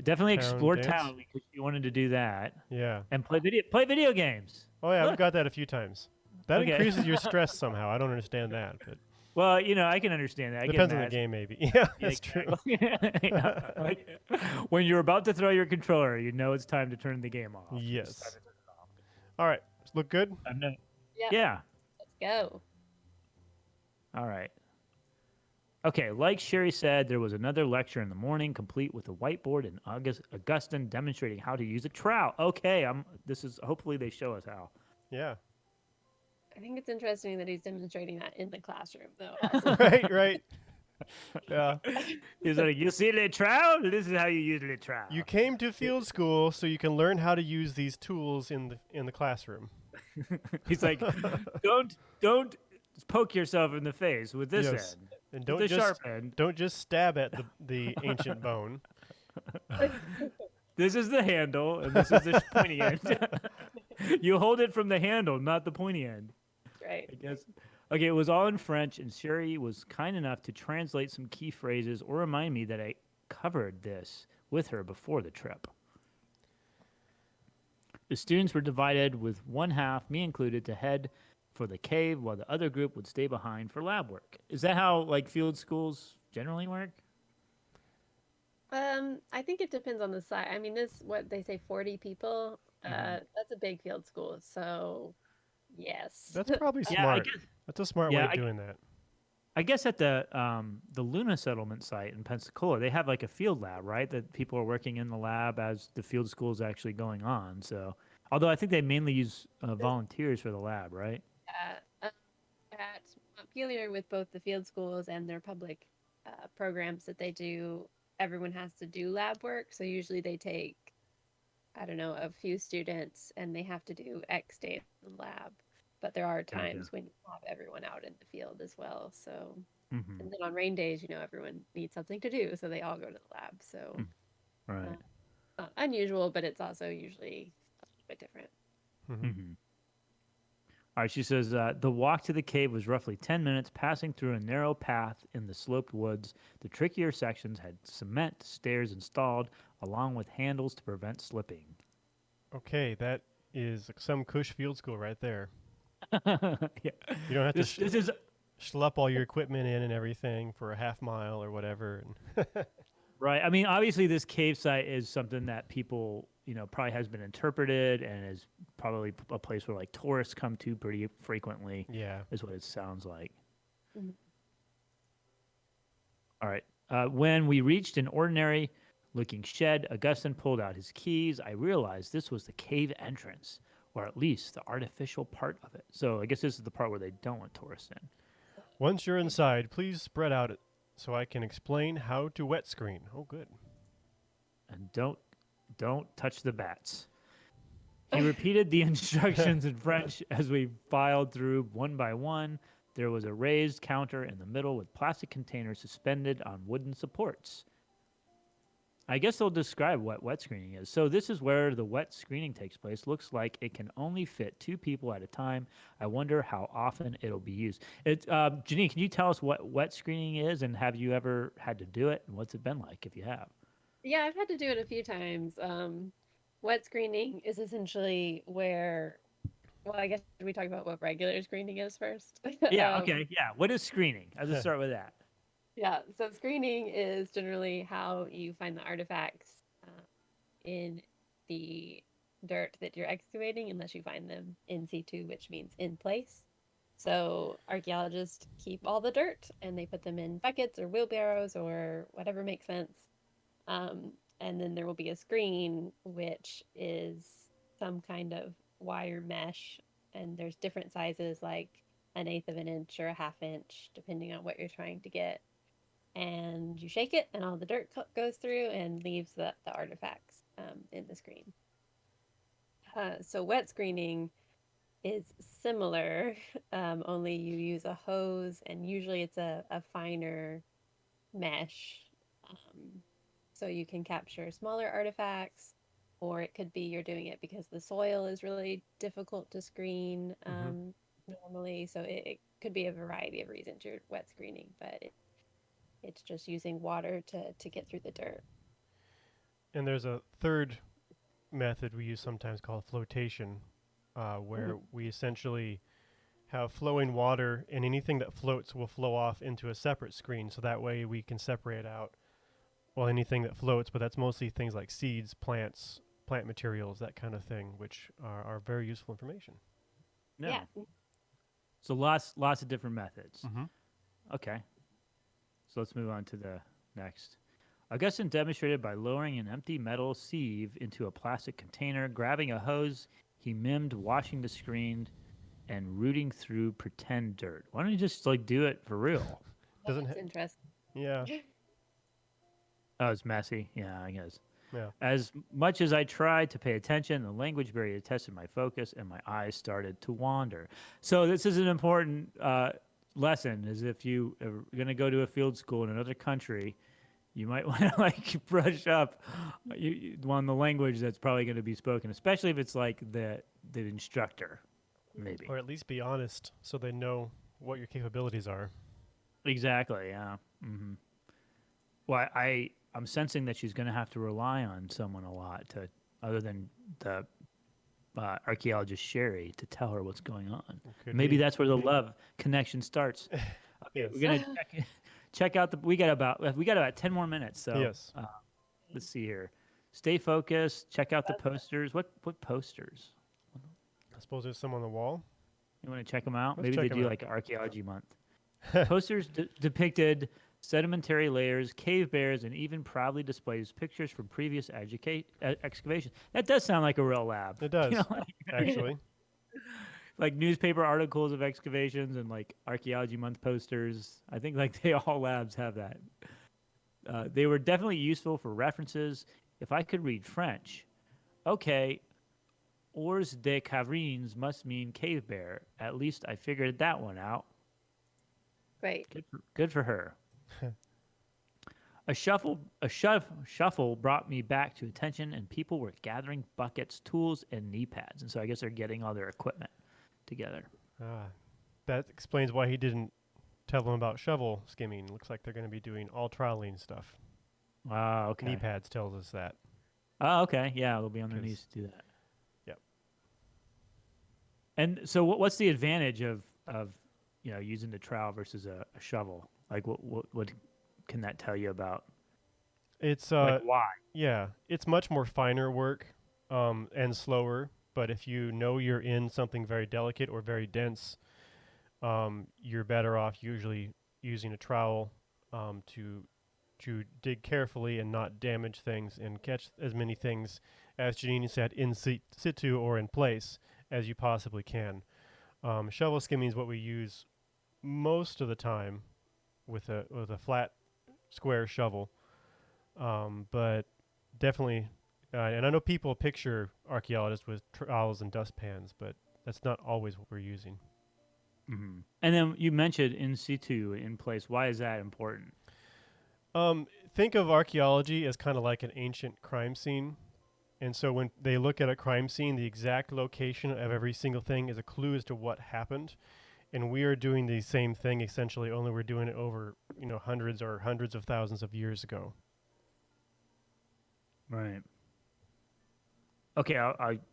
Definitely Town explore dance? town because you wanted to do that Yeah. and play video games. Oh yeah, Look. I've got that a few times. That Okay. increases your stress somehow. I don't understand that, but Well, I can understand that. I get depends on the mad. game, maybe. Yeah, Yeah, that's true. exactly. Yeah, like, when you're about to throw your controller, you know it's time to turn the game off. It's Yes. time to turn it off. All right, look good. I'm not- Yeah. yeah. Let's go. All right. Okay, like Sherry said, there was another lecture in the morning, complete with a whiteboard and Augustine demonstrating how to use a trowel. Okay, hopefully they show us how. Yeah. I think it's interesting that he's demonstrating that in the classroom, though. Also. Right. Yeah. He's like, you see the trowel? This is how you use the trowel. You came to field school so you can learn how to use these tools in the classroom. He's like, don't poke yourself in the face with this Yes. end. And With the sharp end. don't just stab at the ancient bone. This is the handle, and this is the pointy end. You hold it from the handle, not the pointy end. Right. I guess. Okay, it was all in French, and Sherry was kind enough to translate some key phrases or remind me that I covered this with her before the trip. The students were divided with one half, me included, to head for the cave while the other group would stay behind for lab work. Is that how like field schools generally work? I think it depends on the site. I mean, what they say, 40 people. That's a big field school. So, yes. That's probably Yeah, smart. That's a smart way yeah, of doing that. I guess at the Luna settlement site in Pensacola, they have like a field lab, right? That people are working in the lab as the field school is actually going on. So, although I think they mainly use volunteers for the lab, right? At Montpelier, with both the field schools and their public programs that they do, everyone has to do lab work. So usually they take, I don't know, a few students and they have to do X days in the lab. But there are times when you have everyone out in the field as well. So, and then on rain days, everyone needs something to do. So they all go to the lab. So, Right. not unusual, but it's also usually a little bit different. All right, she says the walk to the cave was roughly 10 minutes, passing through a narrow path in the sloped woods. The trickier sections had cement stairs installed, along with handles to prevent slipping. Okay, that is some cush field school right there. Yeah. You don't have This is schlep all your equipment in and everything for a half mile or whatever. right. I mean, obviously, this cave site is something that people, probably has been interpreted and is probably a place where like tourists come to pretty frequently. Yeah. Is what it sounds like. Mhm. All right. When we reached an ordinary looking shed, Augustine pulled out his keys. I realized this was the cave entrance, or at least the artificial part of it. So I guess this is the part where they don't want tourists in. Once you're inside, please spread out so I can explain how to wet screen. Oh, good. And don't touch the bats. He repeated the instructions in French as we filed through one by one. There was a raised counter in the middle with plastic containers suspended on wooden supports. I guess they'll describe what wet screening is. So this is where the wet screening takes place. Looks like it can only fit 2 people at a time. I wonder how often it'll be used. Janene, can you tell us what wet screening is, and have you ever had to do it, and what's it been like if you have? Yeah, I've had to do it a few times. Wet screening is essentially where, well, I guess we talk about what regular screening is first. Yeah, okay, yeah. What is screening? I'll just start with that. Yeah, so screening is generally how you find the artifacts in the dirt that you're excavating, unless you find them in situ, which means in place. So archaeologists keep all the dirt and they put them in buckets or wheelbarrows or whatever makes sense. And then there will be a screen, which is some kind of wire mesh, and there's different sizes, like 1/8 of an inch or a 1/2 inch, depending on what you're trying to get. And you shake it, and all the dirt goes through and leaves the artifacts in the screen. So wet screening is similar, only you use a hose, and usually it's a finer mesh. So you can capture smaller artifacts, or it could be you're doing it because the soil is really difficult to screen normally. So it could be a variety of reasons you're wet screening, but it's just using water to get through the dirt. And there's a third method we use sometimes called flotation, where we essentially have flowing water, and anything that floats will flow off into a separate screen. So that way we can separate out, well, anything that floats, but that's mostly things like seeds, plants, plant materials, that kind of thing, which are very useful information. Yeah. So lots of different methods. Mm-hmm. Okay. So let's move on to the next. Augustine demonstrated by lowering an empty metal sieve into a plastic container, grabbing a hose. He mimed washing the screen and rooting through pretend dirt. Why don't you just like do it for real? Doesn't That's interesting. Yeah. Oh, it's messy. Yeah, I guess. Yeah. As much as I tried to pay attention, the language barrier tested my focus, and my eyes started to wander. So this is an important lesson: is if you are going to go to a field school in another country, you might want to like brush up on the language that's probably going to be spoken, especially if it's like the instructor, maybe. Or at least be honest so they know what your capabilities are. Exactly. Yeah. Hmm. Well, I'm sensing that she's going to have to rely on someone a lot to, other than the archaeologist Sherry, to tell her what's going on. Could Maybe be. that's where the love connection starts. Okay, Yes. we're gonna check out the. We got about 10 more minutes. So Yes. let's see here. Stay focused. Check out the posters. What posters? I suppose there's some on the wall. You want to check them out? Let's Maybe check they 'em do out. like Archaeology Month. Posters depicted sedimentary layers, cave bears, and even proudly displays pictures from previous excavations. That does sound like a real lab. It does, You know, like, actually. like newspaper articles of excavations and like Archaeology Month posters. I think like all labs have that. They were definitely useful for references. If I could read French, okay, Ors de Cavernes must mean cave bear. At least I figured that one out. Great. Good for her. A shuffle brought me back to attention, and people were gathering buckets, tools, and knee pads. And so I guess they're getting all their equipment together. That explains why he didn't tell them about shovel skimming. Looks like they're going to be doing all troweling stuff. Ah, okay. Knee pads tells us that. Oh, okay. Yeah, they'll be on their 'Cause- knees to do that. Yep. And so, what's the advantage of using the trowel versus a shovel? Like, what can that tell you about? It's Like, why? yeah, it's much more finer work and slower. But if you know you're in something very delicate or very dense, you're better off usually using a trowel to dig carefully and not damage things and catch as many things, as Janene said, in situ or in place as you possibly can. Shovel skimming is what we use most of the time with a flat square shovel, but definitely, and I know people picture archaeologists with trowels and dustpans, but that's not always what we're using. Mm-hmm. And then you mentioned in situ, in place. Why is that important? Think of archaeology as kind of like an ancient crime scene. And so when they look at a crime scene, the exact location of every single thing is a clue as to what happened. And we are doing the same thing essentially, only we're doing it over, hundreds of thousands of years ago. Right. Okay,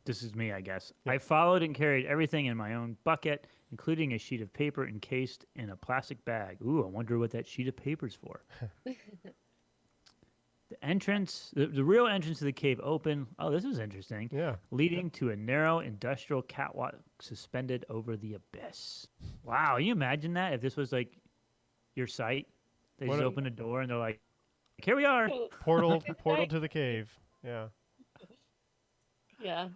this is me, I guess. Yep. I followed and carried everything in my own bucket, including a sheet of paper encased in a plastic bag. Ooh, I wonder what that sheet of paper's for. The entrance, the real entrance to the cave open. Oh, this is interesting. Yeah. Leading to a narrow industrial catwalk suspended over the abyss. Wow, you imagine that if this was like your site? They What just a- open a door and they're like, here we are. Portal to the cave. Yeah. Yeah.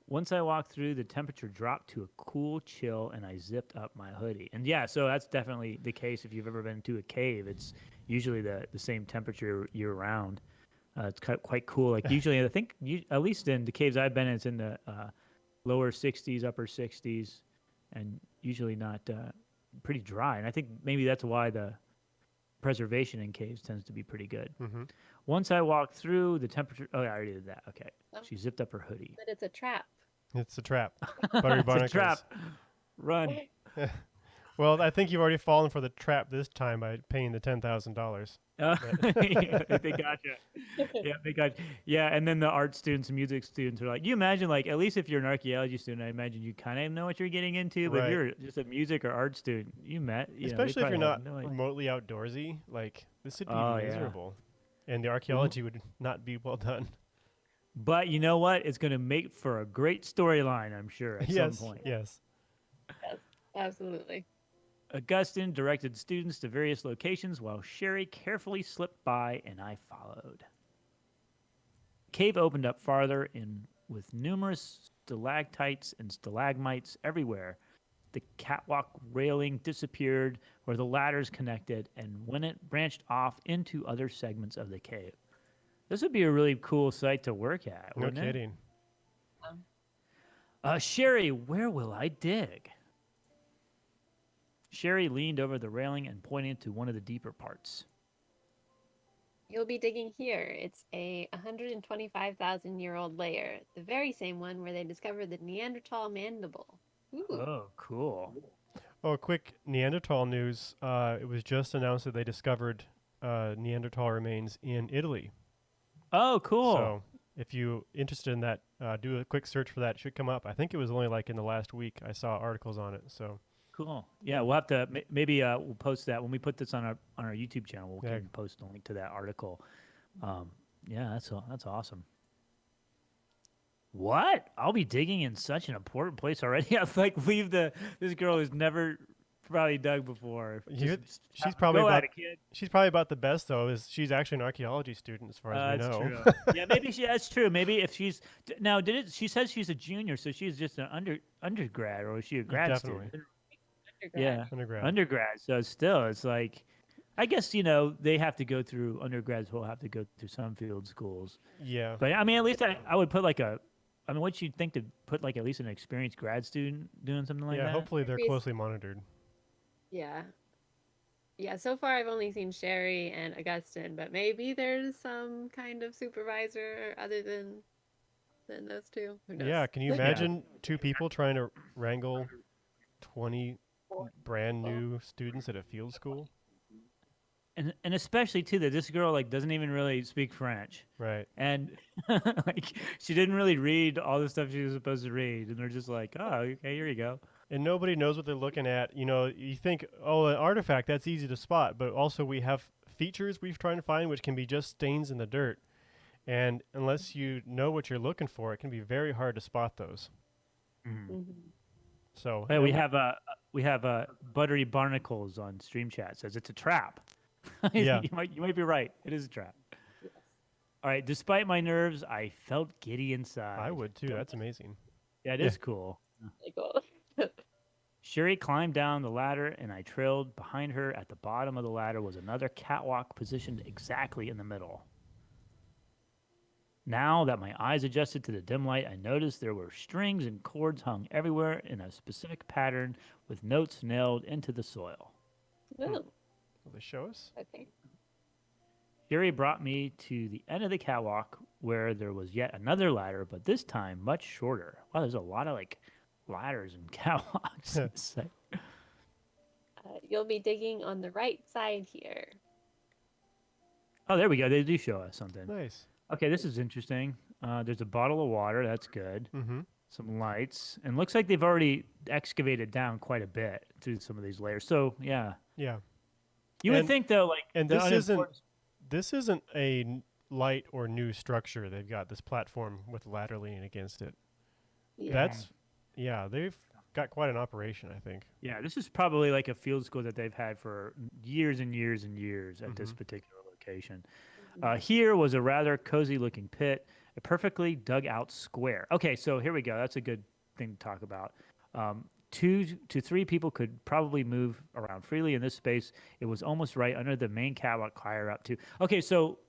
Once I walked through, the temperature dropped to a cool chill, and I zipped up my hoodie. And yeah, so that's definitely the case. If you've ever been to a cave, it's usually the same temperature year round. It's quite cool. Like usually, I think at least in the caves I've been in, it's in the lower 60s, upper 60s, and usually not pretty dry. And I think maybe that's why the preservation in caves tends to be pretty good. Mm-hmm. Once I walked through, the temperature. Oh, yeah, I already did that. Okay, Oh. she zipped up her hoodie. But it's a trap. It's a trap. Buttery It's a barnacles. trap. Run. Well, I think you've already fallen for the trap this time by paying the $10,000. They got you. Yeah, they got you. Yeah, and then the art students and music students are like, you imagine, like, at least if you're an archaeology student, I imagine you kind of know what you're getting into. But if Right. you're just a music or art student, Especially if you're not no idea. remotely outdoorsy, like this would be Oh, yeah. miserable. And the archaeology would not be well done. But you know what? It's going to make for a great storyline, I'm sure, at Yes. some point. Yes. Yes, absolutely. Augustine directed students to various locations while Sherry carefully slipped by and I followed. The cave opened up farther in with numerous stalactites and stalagmites everywhere. the catwalk railing disappeared where the ladders connected, and when it branched off into other segments of the cave. This would be a really cool site to work at, No wouldn't it? kidding. Sherry, where will I dig? Sherry leaned over the railing and pointed to one of the deeper parts. You'll be digging here. It's a 125,000-year-old layer, the very same one where they discovered the Neanderthal mandible. Ooh. Oh, cool. Oh, quick Neanderthal news. It was just announced that they discovered Neanderthal remains in Italy. Oh, cool. So if you're interested in that, do a quick search for that. It should come up. I think it was only like in the last week I saw articles on it. So Cool. Yeah, we'll have to maybe we'll post that when we put this on our YouTube channel. We can post a link to that article. Yeah, that's awesome. What? I'll be digging in such an important place already. I leave this girl who's never probably dug before. She's probably about the best though. Is she's actually an archaeology student as far as we know. True. Yeah, maybe that's true. Maybe if she's now she says she's a junior, so she's just an undergrad, or is she a grad student? Yeah, undergrad. So still, it's like, I guess, they have to go through, undergrads will have to go through some field schools. Yeah. But I mean, at least I would put what you'd think to put at least an experienced grad student doing something like that? Yeah, hopefully they're closely monitored. Yeah. Yeah, so far I've only seen Sherry and Augustine, but maybe there's some kind of supervisor other than those two. Who knows? Yeah, can you imagine two people trying to wrangle 20 brand new students at a field school? And especially too that this girl doesn't even really speak French. Right. And she didn't really read all the stuff she was supposed to read, and they're just like, oh, okay, here you go. And nobody knows what they're looking at. You think, oh, an artifact, that's easy to spot, but also we have features we've tried to find which can be just stains in the dirt. And unless you know what you're looking for, it can be very hard to spot those. Mm-hmm. Mm-hmm. So hey, we have Buttery Barnacles on Stream Chat says it's a trap. Yeah. you might be right. It is a trap. Yes. All right. Despite my nerves, I felt giddy inside. I would too. That's amazing. Yeah, it is cool. Really cool. Sherry climbed down the ladder, and I trailed behind her. At the bottom of the ladder was another catwalk positioned exactly in the middle. Now that my eyes adjusted to the dim light, I noticed there were strings and cords hung everywhere in a specific pattern with notes nailed into the soil. Ooh, Will they show us? okay. Sherry brought me to the end of the catwalk where there was yet another ladder, but this time much shorter. Wow, there's a lot of ladders and catwalks. You'll be digging on the right side here. Oh, there we go. They do show us something. Nice. Okay, this is interesting. There's a bottle of water. That's good. Mm-hmm. Some lights. And looks like they've already excavated down quite a bit through some of these layers. So, yeah. Yeah. You would think, though, and this isn't a light or new structure. They've got this platform with a ladder leaning against it. Yeah. They've got quite an operation, I think. Yeah, this is probably a field school that they've had for years and years and years at this particular location. Here was a rather cozy-looking pit, a perfectly dug-out square. Okay, so here we go. That's a good thing to talk about. 2 to 3 people could probably move around freely in this space. It was almost right under the main catwalk higher up, too. Okay, so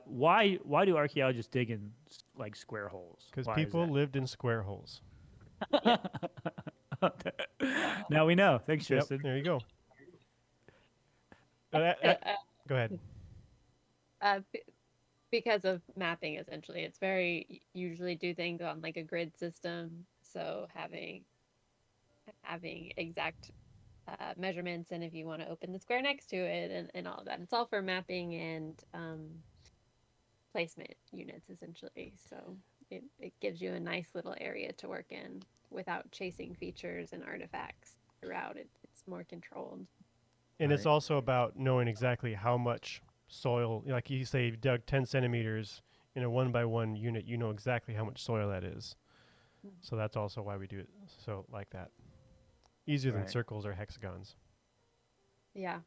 why do archaeologists dig in square holes? Because people lived in square holes. Now we know. Thanks, Tristan. There you go. Go ahead. Because of mapping, essentially, it's very usually do things on a grid system. So having exact measurements, and if you want to open the square next to it, and all of that, it's all for mapping and placement units, essentially. So it gives you a nice little area to work in without chasing features and artifacts throughout. It's more controlled. And it's also about knowing exactly how much soil, like you say, you've dug 10 centimeters in a 1x1 unit, you know exactly how much soil that is. So that's also why we do it so like that. Easier than circles or hexagons. Yeah.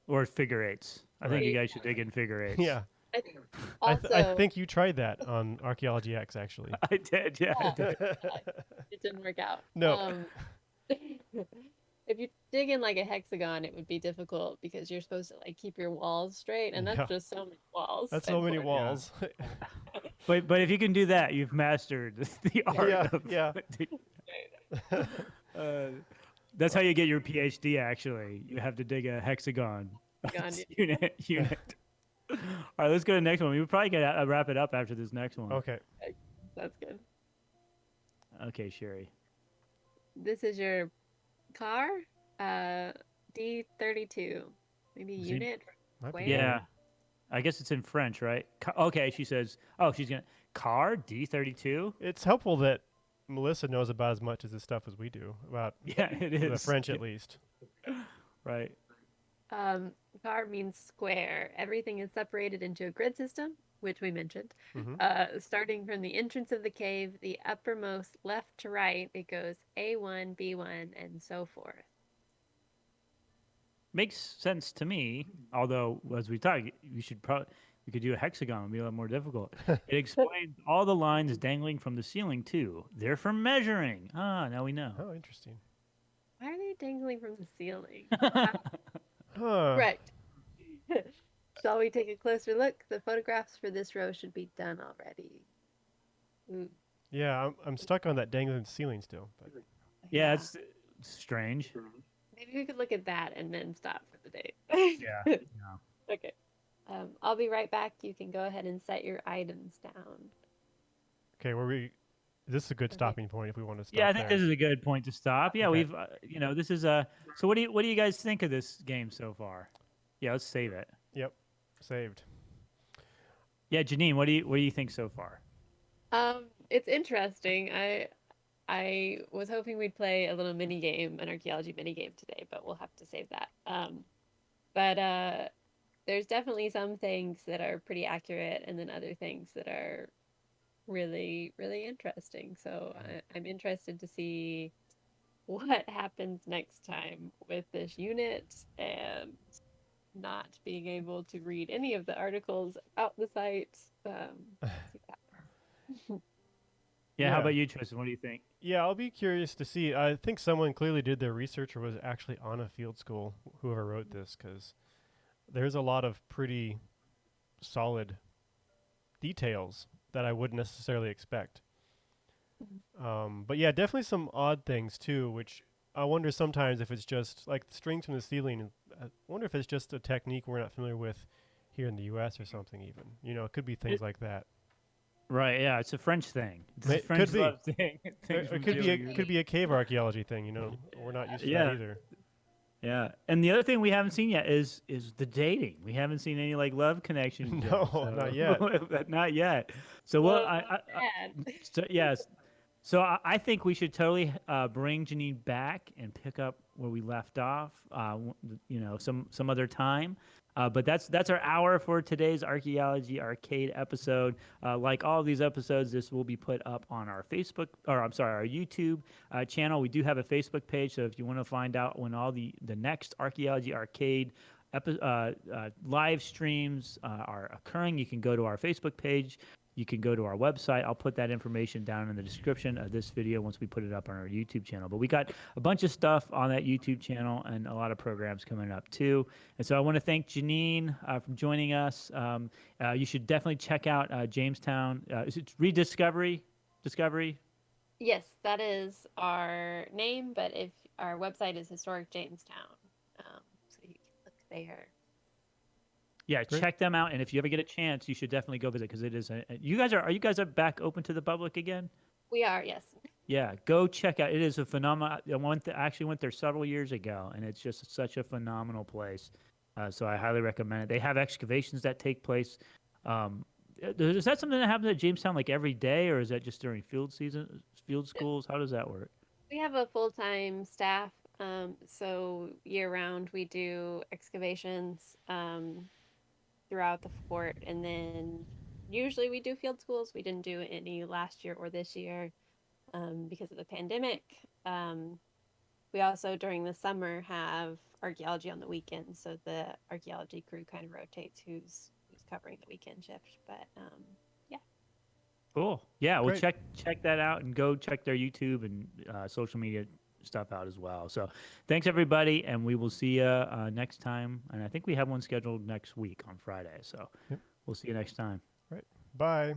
Or figure eights. I think you guys should dig in figure eights. Yeah. I think also, I think you tried that on Archaeology X, actually. I did, yeah. I did. it didn't work out. No. if you dig in like a hexagon, it would be difficult because you're supposed to like keep your walls straight, and Yeah. that's just so many walls. That's so many walls. But if you can do that, you've mastered the art Yeah, of yeah. uh, that's how you get your PhD. Actually, you have to dig a hexagon Hexagon, unit. All right, let's go to the next one. We would probably get wrap it up after this next one. Okay. That's good. Okay, Sherry. This is your car, D32. Maybe Is it- unit. Might be Where? Yeah, I guess it's in French, right? Okay, she says. Oh, she's gonna car D32. It's helpful that Melissa knows about as much of this stuff as we do about Yeah, it the is French at least. right. Car means square. Everything is separated into a grid system, which we mentioned. Mhm. Starting from the entrance of the cave, the uppermost left to right, it goes A1, B1, and so forth. Makes sense to me. Although, as we talk, we could do a hexagon. It'd be a lot more difficult. It explains all the lines dangling from the ceiling too. They're for measuring. Ah, now we know. Oh, interesting. Why are they dangling from the ceiling? Huh. Correct. Shall we take a closer look? The photographs for this row should be done already. Ooh, Yeah, I'm stuck on that dangling ceiling still. But Yeah, it's strange. Maybe we could look at that and then stop for the day. Yeah. Okay. I'll be right back. You can go ahead and set your items down. okay, this is a good Okay. stopping point if we want to stop Yeah, I think there. this is a good point to stop. Yeah, Okay. we've, this is a. So what do you guys think of this game so far? Yeah, let's save it. Yep, saved. Yeah, Janine, what do you think so far? It's interesting. I was hoping we'd play a little mini game, an archaeology mini game today, but we'll have to save that. But there's definitely some things that are pretty accurate, and then other things that are really, really interesting. So I'm interested to see what happens next time with this unit and not being able to read any of the articles about the site. See what happens. Yeah, how Yeah. about you, Tristan? What do you think? Yeah, I'll be curious to see. I think someone clearly did their research or was actually on a field school, whoever wrote this, because there's a lot of pretty solid details that I wouldn't necessarily expect. But yeah, definitely some odd things too, which I wonder sometimes if it's just like the strings from the ceiling. I wonder if it's just a technique we're not familiar with here in the U.S. or something. Even it could be things like that. Right, yeah, it's a French thing. It's a It French could be. love thing. Or Things it from could be ceiling. could be a cave archaeology thing. We're not used to Yeah. that either. Yeah, and the other thing we haven't seen yet is the dating. We haven't seen any like love connections. No, not yet. Not yet. So what? Bad. So, yes. So I think we should totally bring Janine back and pick up where we left off. Some other time. But that's our hour for today's Archaeology Arcade episode. Like all of these episodes, this will be put up on our our YouTube channel. We do have a Facebook page, so if you want to find out when all the next Archaeology Arcade live streams are occurring, you can go to our Facebook page. You can go to our website. I'll put that information down in the description of this video once we put it up on our YouTube channel. But we got a bunch of stuff on that YouTube channel and a lot of programs coming up too. And so I want to thank Janine for joining us. You should definitely check out Jamestown. Is it Rediscovery? Discovery? Yes, that is our name, but if our website is Historic Jamestown, so you can look there. Yeah, Great. check them out. And if you ever get a chance, you should definitely go visit because it is. Are you guys back open to the public again? We are, yes. Yeah, go check out. It is a phenomenal. I actually went there several years ago, and it's just such a phenomenal place. So I highly recommend it. They have excavations that take place. Is that something that happens at Jamestown like every day, or is that just during field schools? How does that work? We have a full-time staff, so year-round we do excavations throughout the fort, and then usually we do field schools. We didn't do any last year or this year because of the pandemic. We also, during the summer, have archaeology on the weekends, so the archaeology crew kind of rotates who's covering the weekend shift. But yeah. Cool. Yeah, well, Great. check that out and go check their YouTube and social media stuff out as well. So thanks everybody, and we will see you next time. And I think we have one scheduled next week on Friday. So we'll see you next time. Right. Bye.